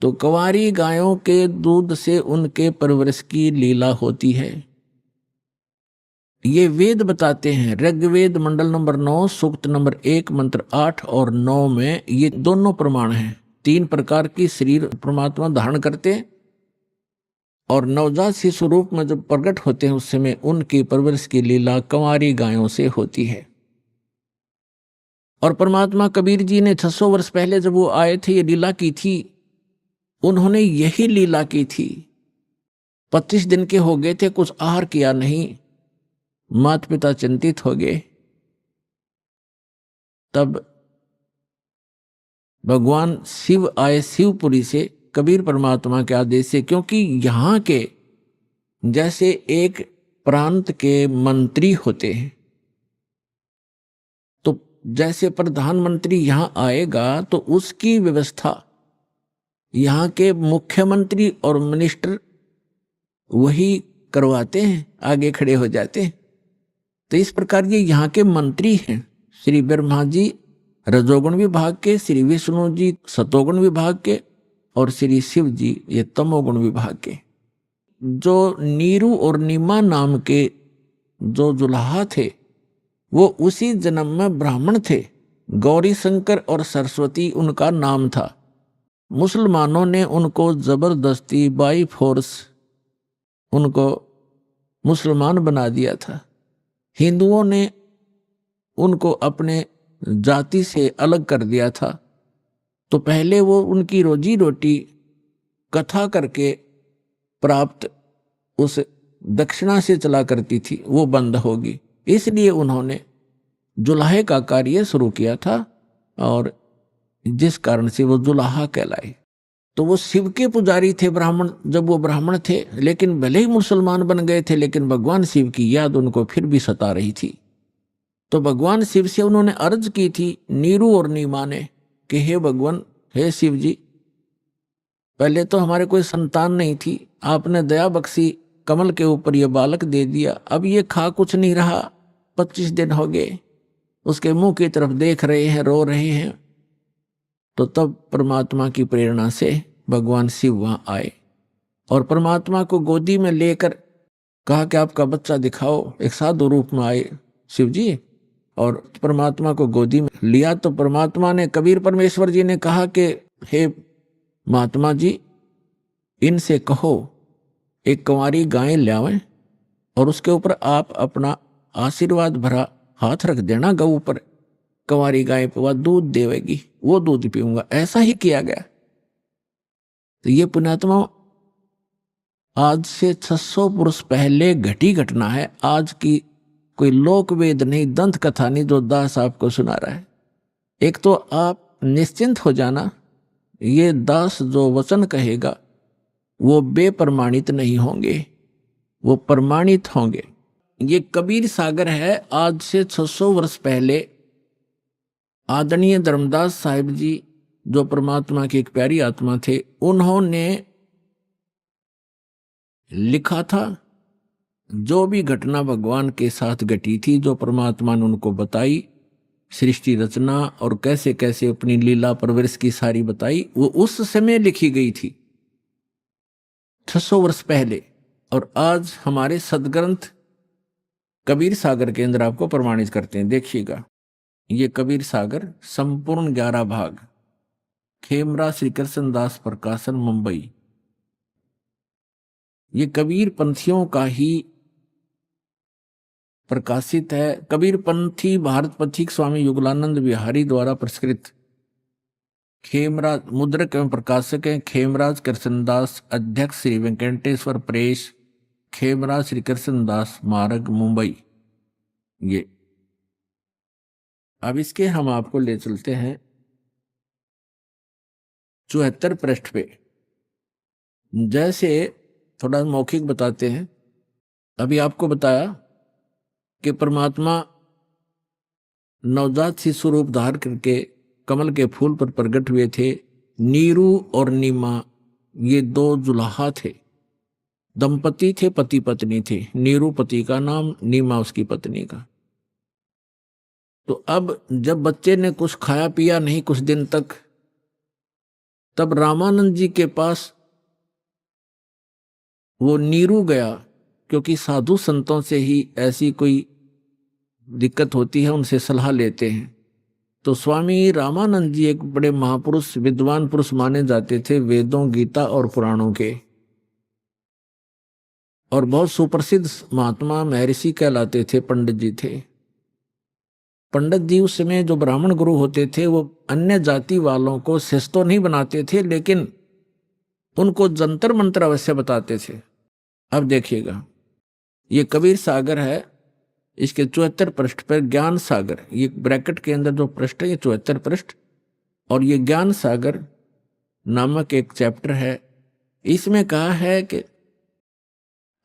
तो कंवारी गायों के दूध से उनके परवरिश की लीला होती है। ये वेद बताते हैं, ऋग्वेद मंडल नंबर 9 सूक्त नंबर 1 मंत्र 8 और 9 में ये दोनों प्रमाण हैं। 3 प्रकार की शरीर परमात्मा धारण करते हैं और नवजात शिशु रूप में जब प्रकट होते हैं उस समय उनकी परवरिश की लीला कंवारी गायों से होती है। और परमात्मा कबीर जी ने 600 वर्ष पहले जब वो आए थे, ये लीला की थी, उन्होंने यही लीला की थी। 25 दिन के हो गए थे, कुछ आहार किया नहीं, माता पिता चिंतित हो गए। तब भगवान शिव आए शिवपुरी से, कबीर परमात्मा के आदेश से, क्योंकि यहाँ के जैसे एक प्रांत के मंत्री होते हैं, तो जैसे प्रधानमंत्री यहाँ आएगा तो उसकी व्यवस्था यहाँ के मुख्यमंत्री और मिनिस्टर वही करवाते हैं, आगे खड़े हो जाते हैं। तो इस प्रकार ये यहाँ के मंत्री हैं। श्री ब्रह्मा जी रजोगुण विभाग के, श्री विष्णु जी सतोगुण विभाग के और श्री शिव जी ये तमोगुण विभाग के। जो नीरू और नीमा नाम के जो जुलाहा थे वो उसी जन्म में ब्राह्मण थे। गौरी शंकर और सरस्वती उनका नाम था। मुसलमानों ने उनको जबरदस्ती बाई फोर्स उनको मुसलमान बना दिया था। हिंदुओं ने उनको अपने जाति से अलग कर दिया था। तो पहले वो उनकी रोजी रोटी कथा करके प्राप्त उस दक्षिणा से चला करती थी, वो बंद होगी। इसलिए उन्होंने जुलाहे का कार्य शुरू किया था और जिस कारण से वो जुलाहा कहलाए। तो वो शिव के पुजारी थे ब्राह्मण, जब वो ब्राह्मण थे, लेकिन भले ही मुसलमान बन गए थे, लेकिन भगवान शिव की याद उनको फिर भी सता रही थी। तो भगवान शिव से उन्होंने अर्ज की थी, नीरू और नीमा ने, कि हे भगवान, हे शिव जी, पहले तो हमारे कोई संतान नहीं थी, आपने दया बख्शी, कमल के ऊपर ये बालक दे दिया, अब ये खा कुछ नहीं रहा, 25 दिन हो गए, उसके मुंह की तरफ देख रहे हैं, रो रहे हैं। तो तब परमात्मा की प्रेरणा से भगवान शिव वहां आए और परमात्मा को गोदी में लेकर कहा कि आपका बच्चा दिखाओ। एक साधु रूप में आए शिव जी और परमात्मा को गोदी में लिया। तो परमात्मा ने, कबीर परमेश्वर जी ने कहा कि हे महात्मा जी, इनसे कहो एक कंवारी गाय लावें और उसके ऊपर आप अपना आशीर्वाद भरा हाथ रख देना गऊ पर, कंवारी गाय पे वह दूध देवेगी, वो दूध पीऊंगा। ऐसा ही किया गया। तो ये पुण्यात्मा आज से 600 वर्ष पहले घटी घटना है। आज की कोई लोक वेद नहीं, दंत कथा नहीं जो दास आपको सुना रहा है। एक तो आप निश्चिंत हो जाना, ये दास जो वचन कहेगा वो बेप्रमाणित नहीं होंगे, वो प्रमाणित होंगे। ये कबीर सागर है। आज से 600 वर्ष पहले आदरणीय धर्मदास साहिब जी, जो परमात्मा की एक प्यारी आत्मा थे, उन्होंने लिखा था जो भी घटना भगवान के साथ घटी थी, जो परमात्मा ने उनको बताई, सृष्टि रचना और कैसे कैसे अपनी लीला परवरिश की सारी बताई, वो उस समय लिखी गई थी 600 वर्ष पहले। और आज हमारे सदग्रंथ कबीर सागर के अंदर आपको प्रमाणित करते हैं। देखिएगा, ये कबीर सागर संपूर्ण 11 भाग, खेमरा श्री कृष्ण दास प्रकाशन, मुंबई। ये कबीर पंथियों का ही प्रकाशित है। कबीर पंथी भारत पथिक स्वामी युगलानंद बिहारी द्वारा प्रस्कृत खेमराज मुद्रक एवं प्रकाशक हैं खेमराज कृष्णदास, अध्यक्ष श्री वेंकटेश्वर प्रेस, खेमराज श्री कृष्णदास मार्ग, मुंबई। ये अब इसके हम आपको ले चलते हैं 74 पृष्ठ पे। जैसे थोड़ा मौखिक बताते हैं। अभी आपको बताया कि परमात्मा नवजात शिशु रूप धार करके कमल के फूल पर प्रकट हुए थे। नीरू और नीमा ये दो जुलाहा थे, दंपति थे, पति पत्नी थे। नीरू पति का नाम, नीमा उसकी पत्नी का। तो अब जब बच्चे ने कुछ खाया पिया नहीं कुछ दिन तक, तब रामानंद जी के पास वो नीरू गया, क्योंकि साधु संतों से ही ऐसी कोई दिक्कत होती है, उनसे सलाह लेते हैं। तो स्वामी रामानंद जी एक बड़े महापुरुष विद्वान पुरुष माने जाते थे, वेदों, गीता और पुराणों के, और बहुत सुप्रसिद्ध महात्मा महर्षि कहलाते थे, पंडित जी थे। पंडित जी उस समय जो ब्राह्मण गुरु होते थे वो अन्य जाति वालों को शिष्य तो नहीं बनाते थे, लेकिन उनको जंतर मंत्र अवश्य बताते थे। अब देखिएगा, ये कबीर सागर है, इसके 74 पृष्ठ पर ज्ञान सागर, ये ब्रैकेट के अंदर जो पृष्ठ है ये 74 पृष्ठ, और ये ज्ञान सागर नामक एक चैप्टर है। इसमें कहा है कि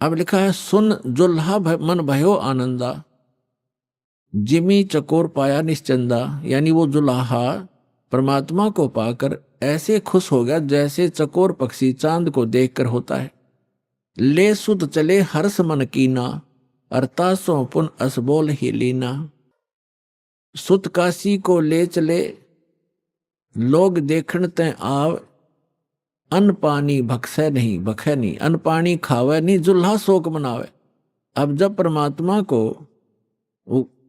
अब लिखा है, सुन जुल्हा मन भयो आनंदा, जिमी चकोर पाया निश्चंदा। यानी वो जुल्हा परमात्मा को पाकर ऐसे खुश हो गया जैसे चकोर पक्षी चांद को देखकर होता है। ले सुध चले हर्ष मन कीना, अरतासों पुन असबोल ही लीना। सुत काशी को ले चले लोग देखण तय आव, अन्न पानी भक्सै नहीं भखै नहीं, अन्न पानी खावे नहीं जुल्हा शोक मनावे। अब जब परमात्मा को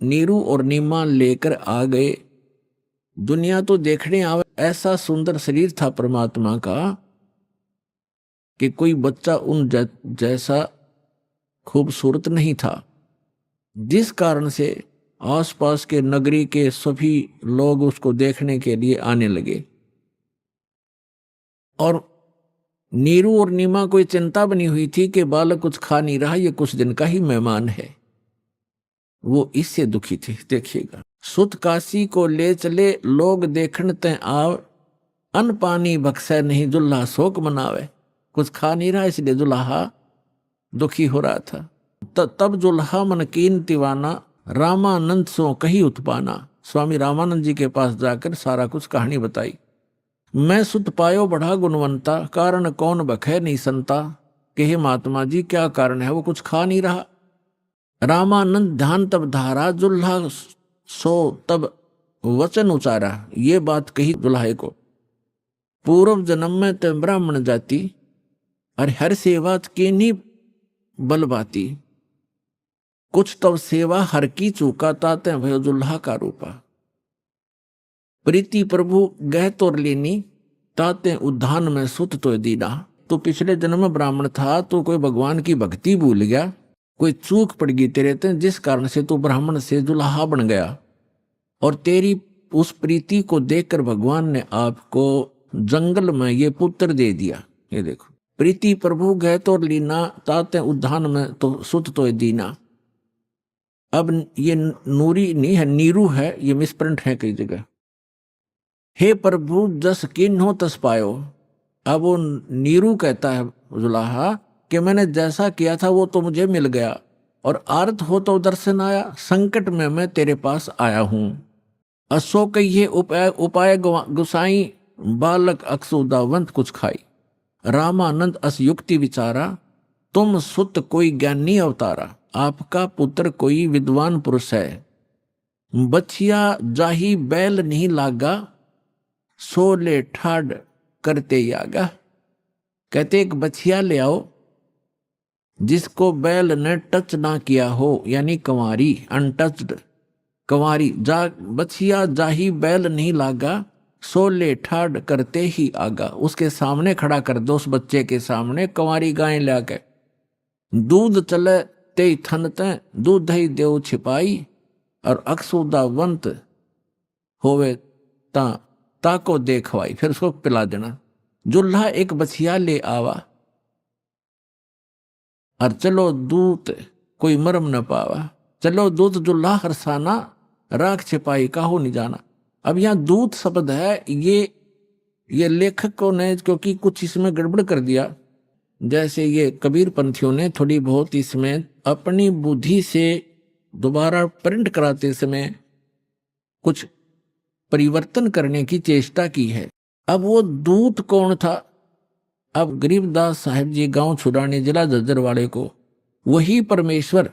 नीरू और नीमा लेकर आ गए, दुनिया तो देखने आवे, ऐसा सुंदर शरीर था परमात्मा का कि कोई बच्चा उन जैसा खूबसूरत नहीं था, जिस कारण से आसपास के नगरी के सभी लोग उसको देखने के लिए आने लगे। और नीरू और नीमा को चिंता बनी हुई थी कि बालक कुछ खा नहीं रहा, ये कुछ दिन का ही मेहमान है, वो इससे दुखी थे। देखिएगा, सुत काशी को ले चले लोग देखण तय आव, अन्न पानी बख्शै नहीं जुल्हा शोक मनावे। कुछ खा नहीं रहा इसलिए जुल्हा दुखी हो रहा था। तब जुल्हा मन कीन तिवाना, रामानंद सो कही उत्पाना। स्वामी रामानंद जी के पास जाकर सारा कुछ कहानी बताई। मैं सुत पायो बढ़ा गुणवंता, कारण कौन बखै नहीं संता। कि हे महात्मा जी क्या कारण है, वो कुछ खा नहीं रहा। रामानंद ध्यान तब धारा, जुल्हा सो तब वचन उचारा। ये बात कही दुल्हे को, पूर्व जन्म में तो ब्राह्मण जाति, अरे हर सेवा की नहीं बलबाती। कुछ तब सेवा हर की चूका, ताते भयो जुल्हा का रूपा। प्रीति प्रभु गह तोर लेनी, ताते उद्धान में सुत तो दीना। तो पिछले जन्म में ब्राह्मण था, तो कोई भगवान की भक्ति भूल गया, कोई चूक पड़ गई तेरे ते, जिस कारण से तू ब्राह्मण से जुल्हा बन गया। और तेरी उस प्रीति को देखकर भगवान ने आपको जंगल में ये पुत्र दे दिया। ये देखो, प्रीति प्रभु गए तो लीना, ताते उद्धान में तो सुत तो दीना। अब ये नूरी नहीं है, नीरू है, ये मिसप्रिंट है कई जगह। हे प्रभु जस किन्हो तस पायो। अब वो नीरू कहता है जुल्हा कि मैंने जैसा किया था वो तो मुझे मिल गया, और आर्त हो तो दर्शन आया, संकट में मैं तेरे पास आया हूं। असो कहिए उपाय गुसाई, बालक अक्सुदावंत कुछ खाई। रामानंद अस युक्ति विचारा, तुम सुत कोई ज्ञानी अवतारा। आपका पुत्र कोई विद्वान पुरुष है। बछिया जाही बैल नहीं लागा, सोले ठाड करते ही आगा। कहते एक बछिया ले आओ जिसको बैल ने टच ना किया हो, यानी कंवारी, अनटच्ड कंवारी। बछिया जाही बैल नहीं लागा, सोले ठाड करते ही आगा। उसके सामने खड़ा कर दो, उस बच्चे के सामने कंवारी गाय लाके। दूध चले ते थन ते, दूध ही देव छिपाई। और अक्सुदावंत होवे ता ताको देखवाई, फिर उसको पिला देना। जुल्हा एक बछिया ले आवा, और चलो दूत कोई मरम न पावा। चलो दूत जुल्हा हरसाना, राख छिपाई काहो नहीं जाना। अब यहाँ दूत शब्द है, ये लेखकों ने क्योंकि कुछ इसमें गड़बड़ कर दिया, जैसे ये कबीर पंथियों ने थोड़ी बहुत इसमें अपनी बुद्धि से दोबारा प्रिंट कराते समय कुछ परिवर्तन करने की चेष्टा की है। अब वो दूत कौन था? अब गरीबदास साहिब जी गांव छुड़ाने जिला झज्जर वाले को वही परमेश्वर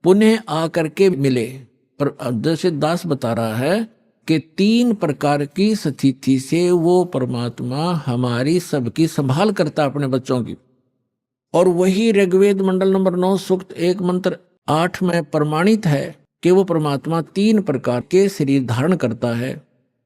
पुनः आकर के मिले। पर जैसे दास बता रहा है कि 3 प्रकार की स्थिति से वो परमात्मा हमारी सबकी संभाल करता अपने बच्चों की। और वही ऋग्वेद मंडल नंबर 9 सूक्त 1 मंत्र 8 में प्रमाणित है कि वो परमात्मा 3 प्रकार के शरीर धारण करता है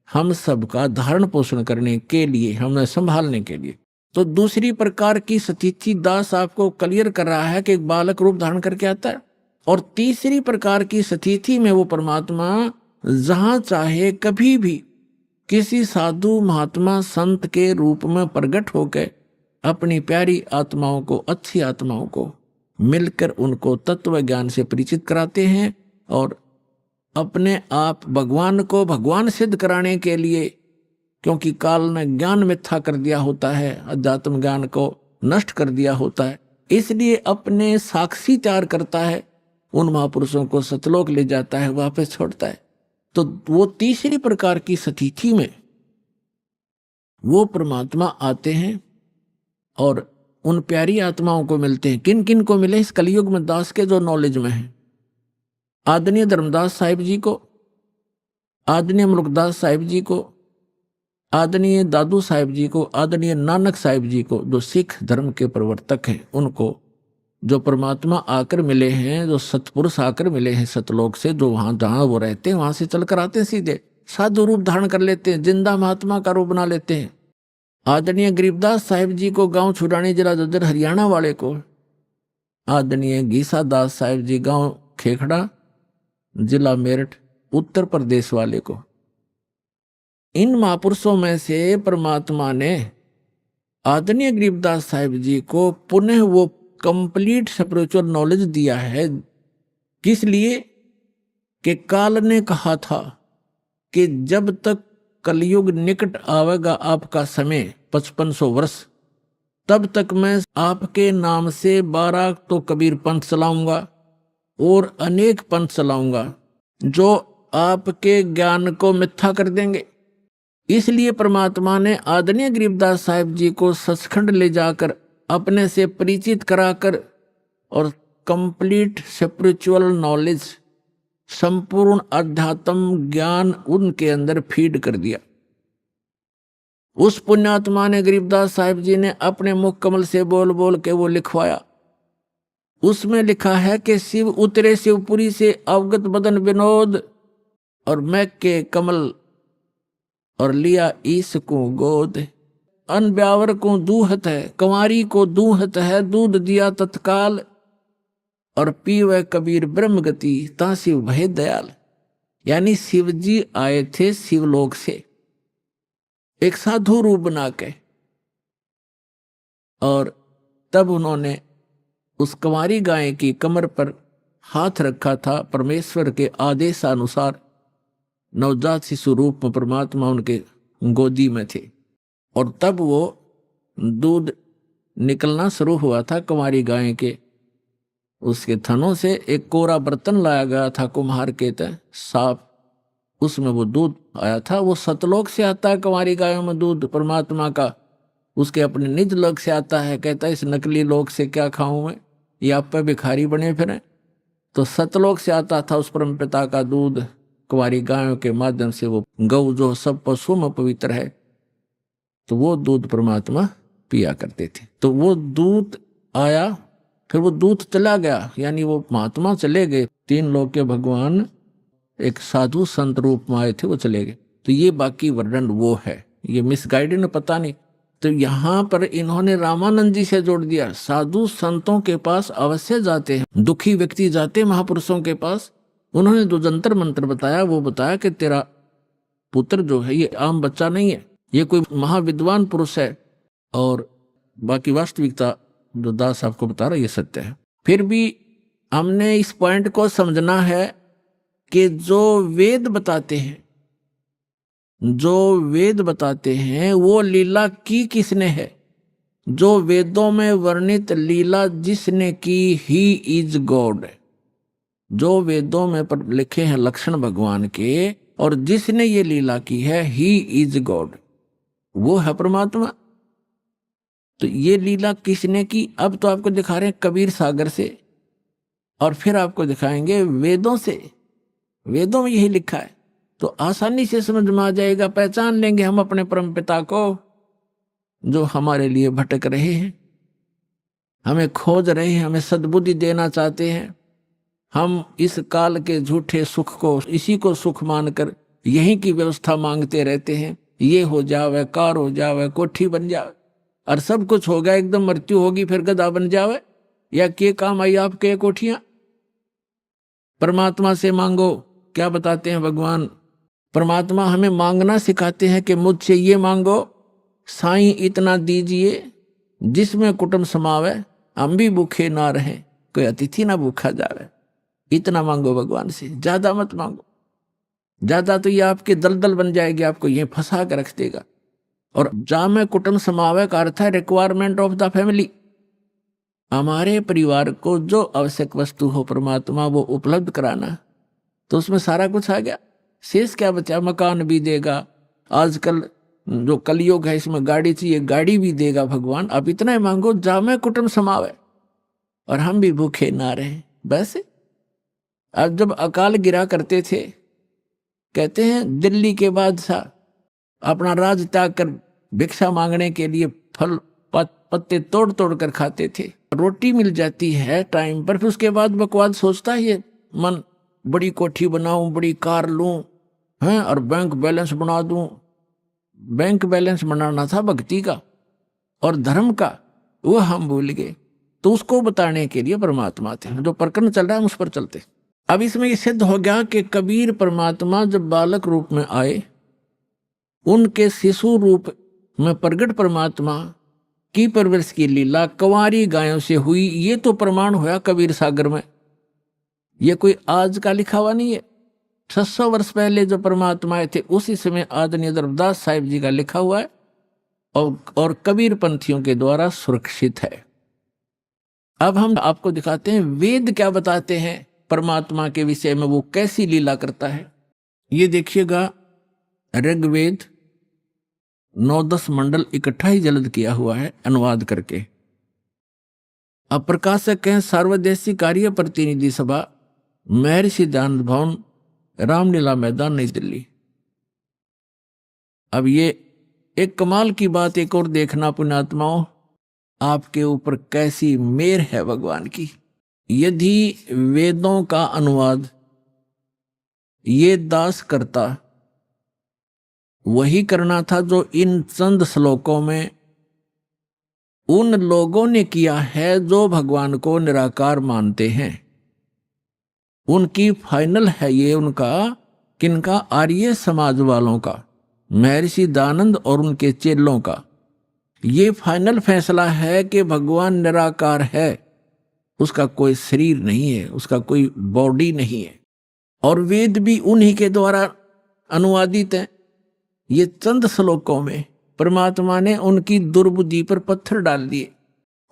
हम सबका धारण पोषण करने के लिए, हमें संभालने के लिए। तो दूसरी प्रकार की स्थिति दास आपको क्लियर कर रहा है कि एक बालक रूप धारण करके आता है। और तीसरी प्रकार की स्थिति में वो परमात्मा जहां चाहे कभी भी किसी साधु महात्मा संत के रूप में प्रकट होकर अपनी प्यारी आत्माओं को, अच्छी आत्माओं को मिलकर उनको तत्व ज्ञान से परिचित कराते हैं और अपने आप भगवान को भगवान सिद्ध कराने के लिए, क्योंकि काल ने ज्ञान मिथ्या कर दिया होता है, अध्यात्म ज्ञान को नष्ट कर दिया होता है, इसलिए अपने साक्षी तैयार करता है, उन महापुरुषों को सतलोक ले जाता है, वापस छोड़ता है। तो वो तीसरी प्रकार की स्थिति में वो परमात्मा आते हैं और उन प्यारी आत्माओं को मिलते हैं। किन किन को मिले इस कलयुग में दास के जो नॉलेज में है? आदरणीय धर्मदास साहिब जी को, आदरणीय मुल्कदास साहिब जी को, आदरणीय दादू साहिब जी को, आदरणीय नानक साहिब जी को, जो सिख धर्म के प्रवर्तक हैं, उनको जो परमात्मा आकर मिले हैं, जो सतपुरुष आकर मिले हैं सतलोक से, जो वहां जहां वो रहते हैं वहां से चल कर आते हैं, सीधे साधु रूप धारण कर लेते हैं, जिंदा महात्मा का रूप बना लेते हैं। आदरणीय गरीबदास साहिब जी को गांव छुड़ानी जिला झज्जर हरियाणा वाले को, आदरणीय गीसा दास साहिब जी गांव खेखड़ा जिला मेरठ उत्तर प्रदेश वाले को, इन महापुरुषों में से परमात्मा ने आदरणीय गरीबदास साहिब जी को पुनः वो कंप्लीट स्पिरिचुअल नॉलेज दिया है। किस लिए? कि काल ने कहा था कि जब तक कलयुग निकट आवेगा आपका समय 5500 वर्ष, तब तक मैं आपके नाम से 12 तो कबीर पंथ चलाऊंगा और अनेक पंथ चलाऊंगा जो आपके ज्ञान को मिथ्या कर देंगे। इसलिए परमात्मा ने आदरणीय गरीबदास साहिब जी को सचखंड ले जाकर अपने से परिचित कराकर और कंप्लीट स्पिरिचुअल नॉलेज, संपूर्ण अध्यात्म ज्ञान उनके अंदर फीड कर दिया। उस पुण्यात्मा ने गरीबदास साहिब जी ने अपने मुख कमल से बोल बोल के वो लिखवाया। उसमें लिखा है कि शिव उतरे शिवपुरी से अवगत बदन विनोद, और मैं के कमल और लिया ईस को गोद। अन ब्यावर को दूहत है, कंवारी को दूहत है, दूध दिया तत्काल, और पीवे कबीर ब्रह्म गति ता शिव भय दयाल। यानी शिव जी आए थे शिवलोक से एक साधु रूप बना के, और तब उन्होंने उस कंवारी गाय की कमर पर हाथ रखा था। परमेश्वर के आदेशानुसार नवजात शिशु रूप में परमात्मा उनके गोदी में थे, और तब वो दूध निकलना शुरू हुआ था कंवारी गाय के उसके थनों से। एक कोरा बर्तन लाया गया था कुम्हार के तय साफ, उसमें वो दूध आया था। वो सतलोक से आता है कंवारी गायों में दूध परमात्मा का, उसके अपने निज लोक से आता है। कहता है इस नकली लोक से क्या खाऊं मैं, ये आप पे भिखारी बने फिरें। तो सतलोक से आता था उस परम पिता का दूध कुंवारी गायों के माध्यम से। वो गौ जो सब पशुओं में पवित्र है, तो वो दूध परमात्मा पिया करते थे। तो वो दूध आया, फिर वो दूध चला गया, यानी वो महात्मा चले गए। 3 लोक के भगवान एक साधु संत रूप में आए थे, वो चले गए। तो ये बाकी वर्णन वो है, ये मिसगाइडेड पता नहीं। तो यहाँ पर इन्होंने रामानंद जी से जोड़ दिया। साधु संतों के पास अवश्य जाते हैं, दुखी व्यक्ति जाते महापुरुषों के पास। उन्होंने जो जंतर मंत्र बताया वो बताया कि तेरा पुत्र जो है ये आम बच्चा नहीं है, ये कोई महाविद्वान पुरुष है। और बाकी वास्तविकता जो दास आपको बता रहा है ये सत्य है। फिर भी हमने इस पॉइंट को समझना है कि जो वेद बताते हैं, जो वेद बताते हैं वो लीला की किसने है? जो वेदों में वर्णित लीला जिसने की ही इज गॉड। जो वेदों में पर लिखे हैं लक्षण भगवान के और जिसने ये लीला की है ही इज गॉड, वो है परमात्मा। तो ये लीला किसने की? अब तो आपको दिखा रहे हैं कबीर सागर से, और फिर आपको दिखाएंगे वेदों से। वेदों में यही लिखा है तो आसानी से समझ में आ जाएगा, पहचान लेंगे हम अपने परम पिता को जो हमारे लिए भटक रहे हैं, हमें खोज रहे हैं, हमें सद्बुद्धि देना चाहते हैं। हम इस काल के झूठे सुख को इसी को सुख मानकर यहीं की व्यवस्था मांगते रहते हैं। ये हो जावे, कार हो जावे, कोठी बन जावे, और सब कुछ हो गया, एकदम मृत्यु होगी फिर गधा बन जावे, या के काम आई आपके कोठियां। परमात्मा से मांगो, क्या बताते हैं भगवान? परमात्मा हमें मांगना सिखाते हैं कि मुझसे ये मांगो, साईं इतना दीजिए जिसमें कुटुंब समावे, हम भी भूखे ना रहें, कोई अतिथि ना भूखा जावे। इतना मांगो भगवान से, ज्यादा मत मांगो। ज्यादा तो ये आपके दलदल बन जाएगी, आपको ये फंसा कर रख देगा। और जा में कुटुंब समावे का अर्थ है रिक्वायरमेंट ऑफ द फैमिली। हमारे परिवार को जो आवश्यक वस्तु हो परमात्मा वो उपलब्ध कराना, तो उसमें सारा कुछ आ गया। शेष क्या बचा? मकान भी देगा, आजकल जो कलयुग है इसमें गाड़ी चाहिए, गाड़ी भी देगा भगवान। अब इतना ही मांगो, जा में कुटुंब समावे और हम भी भूखे ना रहे। बस अब जब अकाल गिरा करते थे, कहते हैं दिल्ली के बादशाह अपना राज त्याग कर भिक्षा मांगने के लिए फल पत्ते तोड़ तोड़ कर खाते थे। रोटी मिल जाती है टाइम पर, फिर उसके बाद बकवाद सोचता है ये मन, बड़ी कोठी बनाऊं, बड़ी कार लूं, हैं, और बैंक बैलेंस बना दूं। बैंक बैलेंस बनाना था भक्ति का और धर्म का, वो हम भूल गए। तो उसको बताने के लिए परमात्मा थे। जो प्रकरण चल रहा है हम उस पर चलते। अब इसमें ये सिद्ध हो गया कि कबीर परमात्मा जब बालक रूप में आए, उनके शिशु रूप में प्रगट परमात्मा की परवरिश की लीला कंवारी गायों से हुई। ये तो प्रमाण होया कबीर सागर में, ये कोई आज का लिखा हुआ नहीं है। 600 वर्ष पहले जो परमात्मा आए थे उसी समय आदरणीय धर्मदास साहिब जी का लिखा हुआ है और कबीर पंथियों के द्वारा सुरक्षित है। अब हम आपको दिखाते हैं वेद क्या बताते हैं परमात्मा के विषय में, वो कैसी लीला करता है। ये देखिएगा, ऋग्वेद 9-10 मंडल इकट्ठा ही जल्द किया हुआ है अनुवाद करके। अब प्रकाशक हैं सार्वदेशी कार्य प्रतिनिधि सभा, महर्षि दयानंद भवन, रामलीला मैदान, नई दिल्ली। अब ये एक कमाल की बात एक और देखना पुण्यात्माओं, आपके ऊपर कैसी मेहर है भगवान की। यदि वेदों का अनुवाद ये दास करता, वही करना था जो इन चंद श्लोकों में उन लोगों ने किया है जो भगवान को निराकार मानते हैं। उनकी फाइनल है ये, उनका किनका? आर्य समाज वालों का, महर्षि दयानंद और उनके चेलों का। ये फाइनल फैसला है कि भगवान निराकार है, उसका कोई शरीर नहीं है, उसका कोई बॉडी नहीं है। और वेद भी उन्हीं के द्वारा अनुवादित है। ये चंद श्लोकों में परमात्मा ने उनकी दुर्बुद्धि पर पत्थर डाल दिए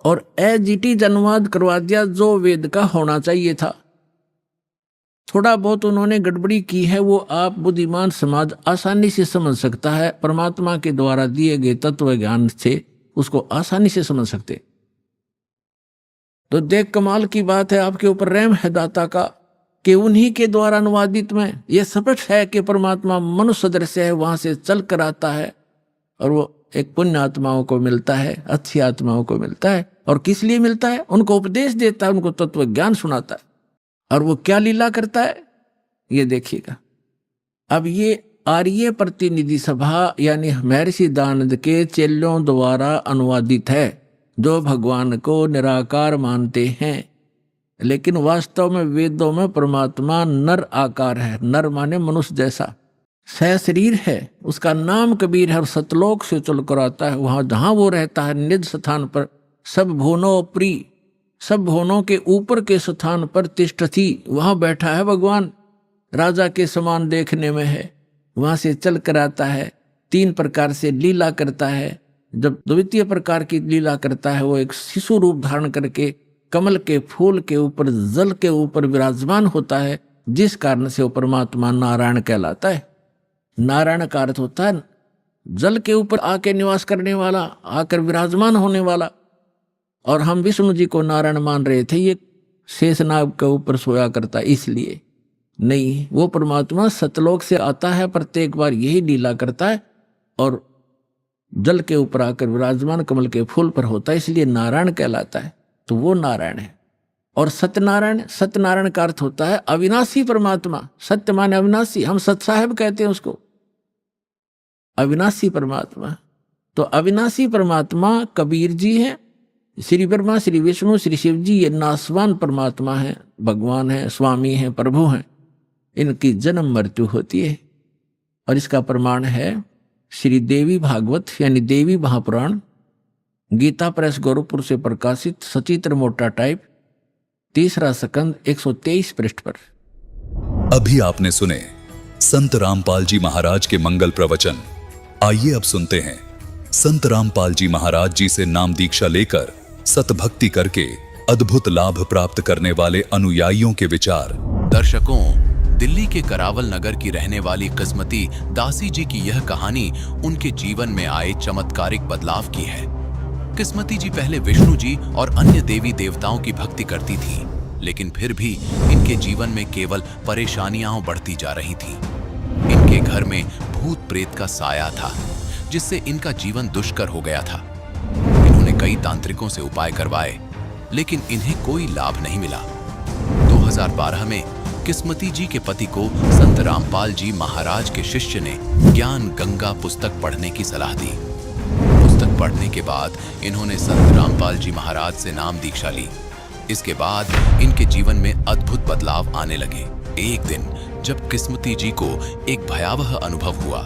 और एज इट इज अनुवाद करवा दिया जो वेद का होना चाहिए था। थोड़ा बहुत उन्होंने गड़बड़ी की है, वो आप बुद्धिमान समाज आसानी से समझ सकता है। परमात्मा के द्वारा दिए गए तत्व ज्ञान से उसको आसानी से समझ सकते। तो देख कमाल की बात है, आपके ऊपर रहम है दाता का कि उन्हीं के द्वारा अनुवादित में यह स्पष्ट है कि परमात्मा मनुष्य दृश्य है, वहां से चल कर आता है और वो एक पुण्य आत्माओं को मिलता है, अच्छी आत्माओं को मिलता है। और किस लिए मिलता है? उनको उपदेश देता है, उनको तत्व ज्ञान सुनाता है। और वो क्या लीला करता है ये देखिएगा। अब ये आर्य प्रतिनिधि सभा यानी महर्षि दयानंद के चेलों द्वारा अनुवादित है, जो भगवान को निराकार मानते हैं। लेकिन वास्तव में वेदों में परमात्मा नर आकार है। नर माने मनुष्य जैसा, सह शरीर है, उसका नाम कबीर है और सतलोक से चल कर आता है। वहां जहां वो रहता है निज स्थान पर, सब भुवनों प्री, सब भुवनों के ऊपर के स्थान पर तिष्ठति, वहां बैठा है भगवान, राजा के समान देखने में है। वहां से चल कर आता है, 3 प्रकार से लीला करता है। जब द्वितीय प्रकार की लीला करता है वो एक शिशु रूप धारण करके कमल के फूल के ऊपर, जल के ऊपर विराजमान होता है, जिस कारण से वो परमात्मा नारायण कहलाता है। नारायण का अर्थ होता है जल के ऊपर आके निवास करने वाला, आकर विराजमान होने वाला। और हम विष्णु जी को नारायण मान रहे थे, ये शेषनाग के ऊपर सोया करता, इसलिए नहीं, वो परमात्मा सतलोक से आता है, प्रत्येक बार यही लीला करता है और जल के ऊपर आकर विराजमान कमल के फूल पर होता है, इसलिए नारायण कहलाता है। तो वो नारायण है। और सत्यनारायण, सत्यनारायण का अर्थ होता है अविनाशी परमात्मा। सत्य माने अविनाशी, हम सत साहेब कहते हैं उसको, अविनाशी परमात्मा। तो अविनाशी परमात्मा कबीर जी हैं, श्री ब्रह्मा, श्री विष्णु, श्री शिव जी, ये नासवान परमात्मा हैं, भगवान हैं, स्वामी हैं, प्रभु हैं। इनकी जन्म मृत्यु होती है। और इसका प्रमाण है श्री देवी भागवत यानी देवी महापुराण, गीता प्रेस गोरखपुर से प्रकाशित, सचित्र मोटा टाइप, 3रा स्कंद 123 पृष्ठ पर। अभी आपने सुने संत रामपाल जी महाराज के मंगल प्रवचन। आइए अब सुनते हैं संत रामपाल जी महाराज जी से नाम दीक्षा लेकर सतभक्ति करके अद्भुत लाभ प्राप्त करने वाले अनुयायियों के विचार। दर्शकों, दिल्ली के करावल नगर की रहने वाली किस्मती दासी जी की यह कहानी उनके जीवन में आए चमत्कारिक बदलाव की है। किस्मती जी पहले विष्णु जी और अन्य देवी देवताओं की भक्ति करती थी, लेकिन फिर भी इनके जीवन में केवल परेशानियां बढ़ती जा रही थीं। इनके घर में भूत प्रेत का साया था, जिससे इनका जीवन दुष्कर हो गया था। इन्होंने कई तांत्रिकों से उपाय करवाए, लेकिन इन्हें कोई लाभ नहीं मिला। 2012 में किस्मती जी के पति को संत रामपाल जी महाराज के शिष्य ने ज्ञान गंगा पुस्तक पढ़ने की सलाह दी। पुस्तक पढ़ने के बाद इन्होंने संत रामपाल जी महाराज से नाम दीक्षा ली। इसके बाद इनके जीवन में अद्भुत बदलाव आने लगे। एक दिन जब किस्मती जी को एक भयावह अनुभव हुआ,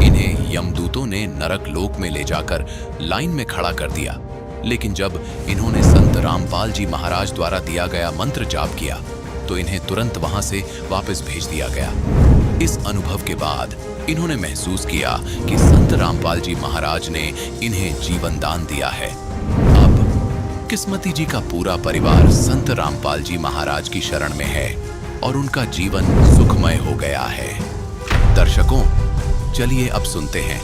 इन्हें यमदूतों ने नरक लोक में ले जाकर लाइन में खड़ा कर दिया। लेकिन जब इन्होंने संत रामपाल जी महाराज द्वारा दिया गया मंत्र जाप किया तो इन्हें तुरंत वहां से वापस भेज दिया गया। इस अनुभव के बाद इन्होंने महसूस किया कि संत रामपाल जी महाराज ने इन्हें जीवन दान दिया है। अब किस्मती जी का पूरा परिवार संत रामपाल जी महाराज की शरण में है और उनका जीवन सुखमय हो गया है। दर्शकों, चलिए अब सुनते हैं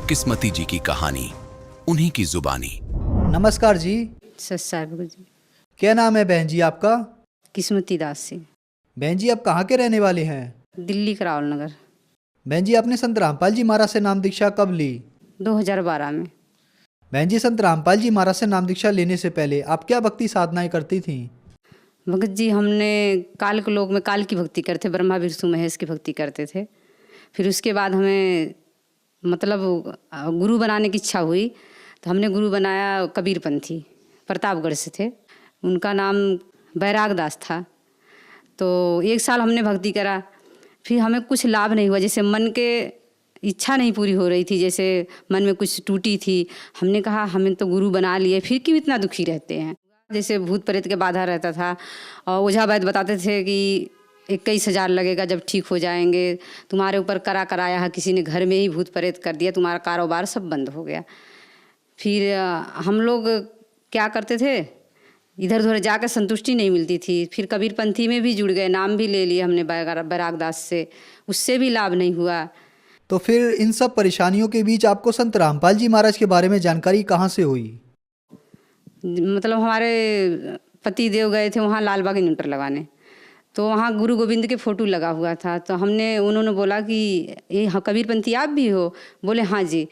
किस्मती जी की कहानी, उन्हीं की जुबानी। नमस्कार जी। साहब जी। क्या नाम है बहन जी आपका? किस्मती दास से। बहन जी आप कहाँ के रहने वाले हैं? दिल्ली करावल नगर। बहन जी आपने संत रामपाल जी महाराज से नाम दीक्षा कब ली? 2012 में। बहन जी संत रामपाल जी महाराज से नाम दीक्षा लेने से पहले आप क्या भक्ति साधनाएं करती थीं? भगत जी हमने काल के लोक में काल की भक्ति करते, ब्रह्मा विष्णु महेश की भक्ति करते थे। फिर उसके बाद हमें मतलब गुरु बनाने की इच्छा हुई तो हमने गुरु बनाया कबीरपंथी, प्रतापगढ़ से थे। उनका नाम बैराग दास था। तो 1 साल हमने भक्ति करा, फिर हमें कुछ लाभ नहीं हुआ। जैसे मन के इच्छा नहीं पूरी हो रही थी, जैसे मन में कुछ टूटी थी। हमने कहा हमें तो गुरु बना लिए, फिर क्यों इतना दुखी रहते हैं। जैसे भूत प्रेत के बाधा रहता था और ओझा वैद्य बताते थे कि 21,000 लगेगा जब ठीक हो जाएंगे, तुम्हारे ऊपर कराया है किसी ने, घर में ही भूत प्रेत कर दिया, तुम्हारा कारोबार सब बंद हो गया। फिर हम लोग क्या करते थे, इधर उधर जाकर संतुष्टि नहीं मिलती थी। फिर कबीरपंथी में भी जुड़ गए, नाम भी ले लिया हमने बैराग दास से, उससे भी लाभ नहीं हुआ। तो फिर इन सब परेशानियों के बीच आपको संत रामपाल जी महाराज के बारे में जानकारी कहाँ से हुई? मतलब हमारे पति देव गए थे वहाँ लाल बाग इन्वेंटर लगाने, तो वहाँ गुरु गोविंद के फ़ोटो लगा हुआ था। तो उन्होंने बोला कि ये कबीरपंथी आप भी हो? बोले हाँ जी।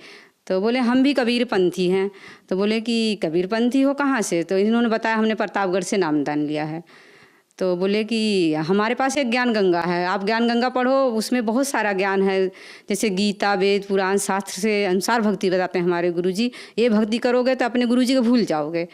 तो बोले हम भी कबीरपंथी हैं। तो बोले कि कबीरपंथी हो कहाँ से? तो इन्होंने बताया हमने प्रतापगढ़ से नामदान लिया है। तो बोले कि हमारे पास एक ज्ञान गंगा है, आप ज्ञान गंगा पढ़ो, उसमें बहुत सारा ज्ञान है, जैसे गीता वेद पुराण शास्त्र से अनुसार भक्ति बताते हैं हमारे गुरुजी। ये भक्ति करोगे तो अपने गुरुजी को भूल जाओगे।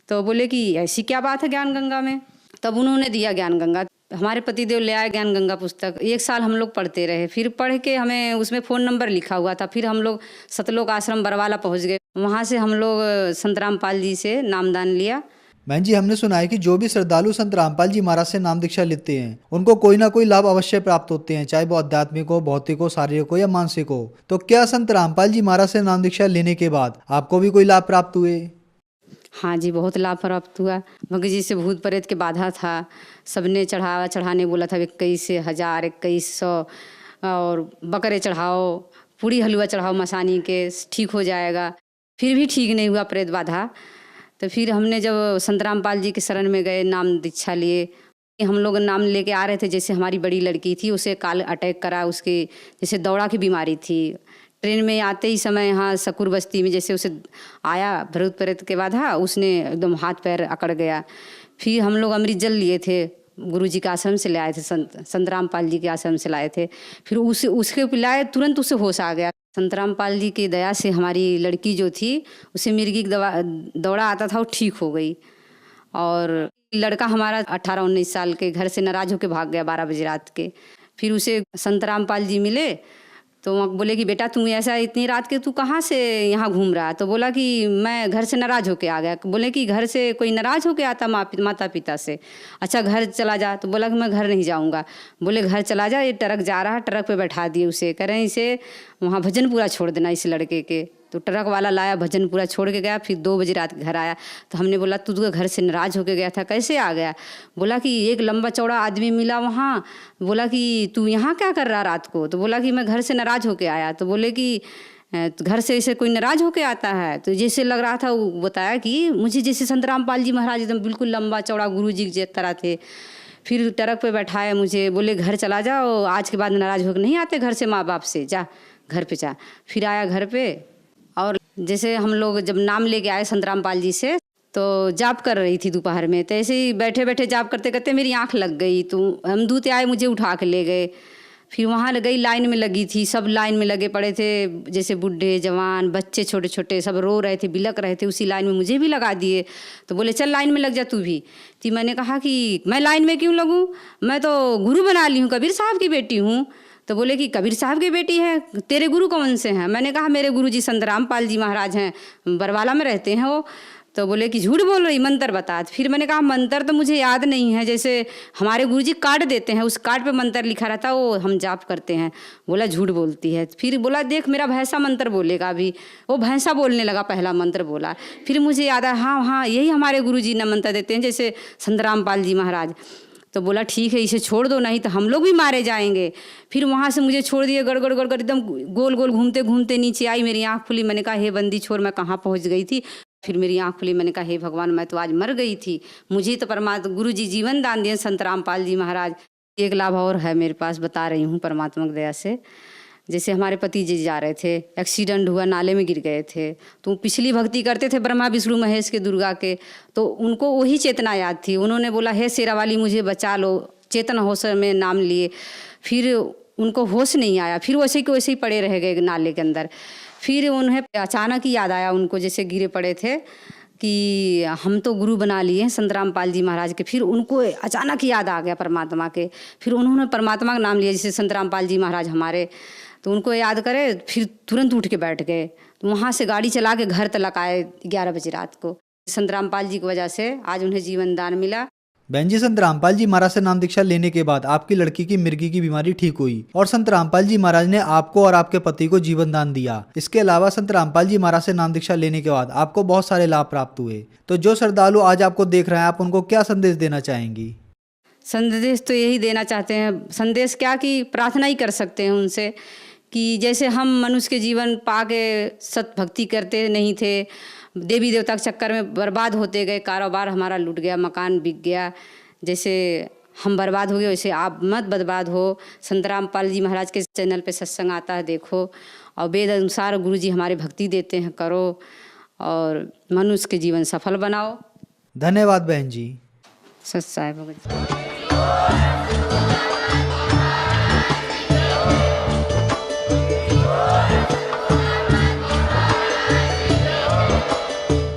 तो बोले कि ऐसी क्या बात है ज्ञान गंगा में? तब उन्होंने दिया ज्ञान गंगा। हमारे पतिदेव ले आए ज्ञान गंगा पुस्तक। 1 साल हम लोग पढ़ते रहे, फिर पढ़ के हमें उसमें फ़ोन नंबर लिखा हुआ था। फिर हम लोग सतलोक आश्रम बरवाला पहुंच गए। वहाँ से हम लोग संत रामपाल जी से नामदान लिया। बहन जी, हमने सुना है कि जो भी श्रद्धालु संत रामपाल जी महाराज से नाम दीक्षा लेते हैं उनको कोई ना कोई लाभ अवश्य प्राप्त होते हैं, चाहे वो आध्यात्मिक हो, भौतिक हो, शारीरिक हो या मानसिक हो। तो क्या संत रामपाल जी महाराज से नाम दीक्षा लेने के बाद आपको भी कोई लाभ प्राप्त हुए? हाँ जी, बहुत लाभ प्राप्त हुआ। भगत जी से भूत प्रेत के बाधा था, सबने चढ़ाने बोला था 21,000 2100 और बकरे चढ़ाओ, पूरी हलवा चढ़ाओ मसानी के, ठीक हो जाएगा। फिर भी ठीक नहीं हुआ प्रेत बाधा। तो फिर हमने जब संत रामपाल जी के शरण में गए, नाम दीक्षा लिए, हम लोग नाम लेके आ रहे थे। जैसे हमारी बड़ी लड़की थी, उसे काल अटैक करा, उसकी जैसे दौड़ा की बीमारी थी। ट्रेन में आते ही समय यहाँ सकुर बस्ती में जैसे उसे आया भूत प्रेत के बाधा, उसने एकदम हाथ पैर अकड़ गया। फिर हम लोग अमृत जल लिए थे, गुरु जी के आश्रम से ले आए थे, संत रामपाल जी के आश्रम से लाए थे। फिर उसके पिलाए, तुरंत उसे होश आ गया। संत रामपाल जी की दया से हमारी लड़की जो थी, उसे मिर्गी का दौड़ा आता था, वो ठीक हो गई। और लड़का हमारा 18-19 साल के घर से नाराज होकर भाग गया 12 बजे रात के। फिर उसे संत रामपाल जी मिले तो बोले कि बेटा तुम ऐसा इतनी रात के तू कहाँ से यहाँ घूम रहा? तो बोला कि मैं घर से नाराज होके आ गया। बोले कि घर से कोई नाराज होके आता माता पिता से? अच्छा घर चला जा। तो बोला कि मैं घर नहीं जाऊँगा। बोले घर चला जा, ये ट्रक जा रहा है, ट्रक पे बैठा दिए उसे, कह रहे हैं इसे वहाँ भजनपुरा छोड़ देना इस लड़के के। तो ट्रक वाला लाया, भजनपुरा छोड़ के गया। फिर 2 बजे रात घर आया। तो हमने बोला तू तो घर से नाराज होके गया था, कैसे आ गया? बोला कि एक लंबा चौड़ा आदमी मिला वहाँ, बोला कि तू यहाँ क्या कर रहा रात को? तो बोला कि मैं घर से नाराज होके आया। तो बोले कि घर से ऐसे कोई नाराज होके आता है? तो जैसे लग रहा था, वो बताया कि मुझे जैसे संत रामपाल जी महाराज एकदम बिल्कुल लंबा चौड़ा गुरु जी की तरह थे। फिर ट्रक पे बैठाया मुझे, बोले घर चला जाओ, आज के बाद नाराज होकर नहीं आते घर से माँ बाप से, जा घर पे जा। फिर आया घर पे, और जैसे हम लोग जब नाम लेके आए संत रामपाल जी से, तो जाप कर रही थी दोपहर में। तो ऐसे ही बैठे बैठे जाप करते करते मेरी आँख लग गई। तो हम दूत आए, मुझे उठा के ले गए। फिर वहाँ गई, लाइन में लगी थी, सब लाइन में लगे पड़े थे, जैसे बूढ़े जवान बच्चे छोटे छोटे सब रो रहे थे, बिलक रहे थे। उसी लाइन में मुझे भी लगा दिए। तो बोले चल लाइन में लग जा तू भी। तो मैंने कहा कि मैं लाइन में क्यों लगूँ, मैं तो गुरु बना ली हूँ, कबीर साहब की बेटी हूँ। तो बोले कि कबीर साहब की बेटी है, तेरे गुरु कौन से हैं? मैंने कहा मेरे गुरु जी संत रामपाल जी महाराज हैं, बरवाला में रहते हैं वो। तो बोले कि झूठ बोल रही, मंत्र बता। फिर मैंने कहा मंत्र तो मुझे याद नहीं है, जैसे हमारे गुरुजी कार्ड देते हैं, उस कार्ड पे मंत्र लिखा रहता है, वो हम जाप करते हैं। बोला झूठ बोलती है। फिर बोला देख मेरा भैंसा मंत्र बोलेगा अभी। वो भैंसा बोलने लगा, पहला मंत्र बोला। फिर मुझे याद आया, हाँ हाँ यही हमारे गुरुजी ने मंत्र देते हैं, जैसे संत रामपाल जी महाराज। तो बोला ठीक है, इसे छोड़ दो, नहीं तो हम लोग भी मारे जाएंगे। फिर वहाँ से मुझे छोड़ दिए, गड़गड़ गड़गड़ एकदम गोल गोल घूमते घूमते नीचे आई। मेरी आँख खुली, मैंने कहा हे बंदी छोड़, मैं कहाँ पहुँच गई थी। फिर मेरी आँख खुली, मैंने कहा हे भगवान, मैं तो आज मर गई थी, मुझे तो परमात्मा गुरु जी जीवन दान दिए संत रामपाल जी महाराज। एक लाभ और है मेरे पास, बता रही हूँ परमात्मा की दया से। जैसे हमारे पति जी जा रहे थे, एक्सीडेंट हुआ, नाले में गिर गए थे। तो पिछली भक्ति करते थे ब्रह्मा विष्णु महेश के, दुर्गा के, तो उनको वही चेतना याद थी। उन्होंने बोला हे शेरा वाली मुझे बचा लो, चेतन होश में नाम लिए। फिर उनको होश नहीं आया, फिर वैसे के वैसे ही पड़े रह गए नाले के अंदर। फिर उन्हें अचानक ही याद आया, उनको जैसे गिरे पड़े थे कि हम तो गुरु बना लिए हैं संत रामपाल जी महाराज के। फिर उनको अचानक याद आ गया परमात्मा के। फिर उन्होंने परमात्मा का नाम लिया, जैसे संत रामपाल जी महाराज हमारे। तो उनको याद करे, फिर तुरंत उठ के बैठ गए। तो वहाँ से गाड़ी चला के घर तक आए 11 बजे रात को। संत रामपाल जी की वजह से आज उन्हें जीवन दान मिला। बहन जी, संत रामपाल जी महाराज से नाम दीक्षा लेने के बाद आपकी लड़की की मिर्गी की बीमारी ठीक हुई और संत रामपाल जी महाराज ने आपको और आपके पति को जीवन दान दिया। इसके अलावा संत रामपाल जी महाराज से नाम दीक्षा लेने के बाद आपको बहुत सारे लाभ प्राप्त हुए। तो जो श्रद्धालु आज आपको देख रहे हैं, आप उनको क्या संदेश देना चाहेंगी? संदेश तो यही देना चाहते हैं, संदेश क्या कि प्रार्थना ही कर सकते हैं उनसे, कि जैसे हम मनुष्य के जीवन पाके सत भक्ति करते नहीं थे, देवी देवता के चक्कर में बर्बाद होते गए, कारोबार हमारा लूट गया, मकान बिक गया, जैसे हम बर्बाद हो गए वैसे आप मत बर्बाद हो। संत रामपाल जी महाराज के चैनल पे सत्संग आता है, देखो, और वेद अनुसार गुरु जी हमारे भक्ति देते हैं, करो और मनुष्य के जीवन सफल बनाओ। धन्यवाद बहन जी। सच्चाई भगत जी।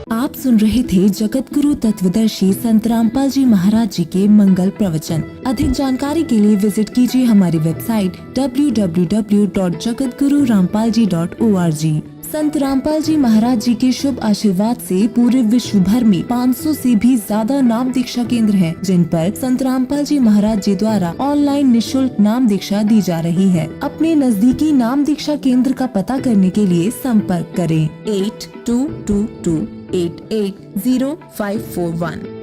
आप सुन रहे थे जगत गुरु तत्वदर्शी संत रामपाल जी महाराज जी के मंगल प्रवचन। अधिक जानकारी के लिए विजिट कीजिए हमारी वेबसाइट www.jagatgururampalji.org। संत रामपाल जी महाराज जी के शुभ आशीर्वाद से पूरे विश्व भर में 500 से भी ज्यादा नाम दीक्षा केंद्र हैं, जिन पर संत रामपाल जी महाराज जी द्वारा ऑनलाइन निशुल्क नाम दीक्षा दी जा रही है। अपने नजदीकी नाम दीक्षा केंद्र का पता करने के लिए संपर्क करें 8222880541।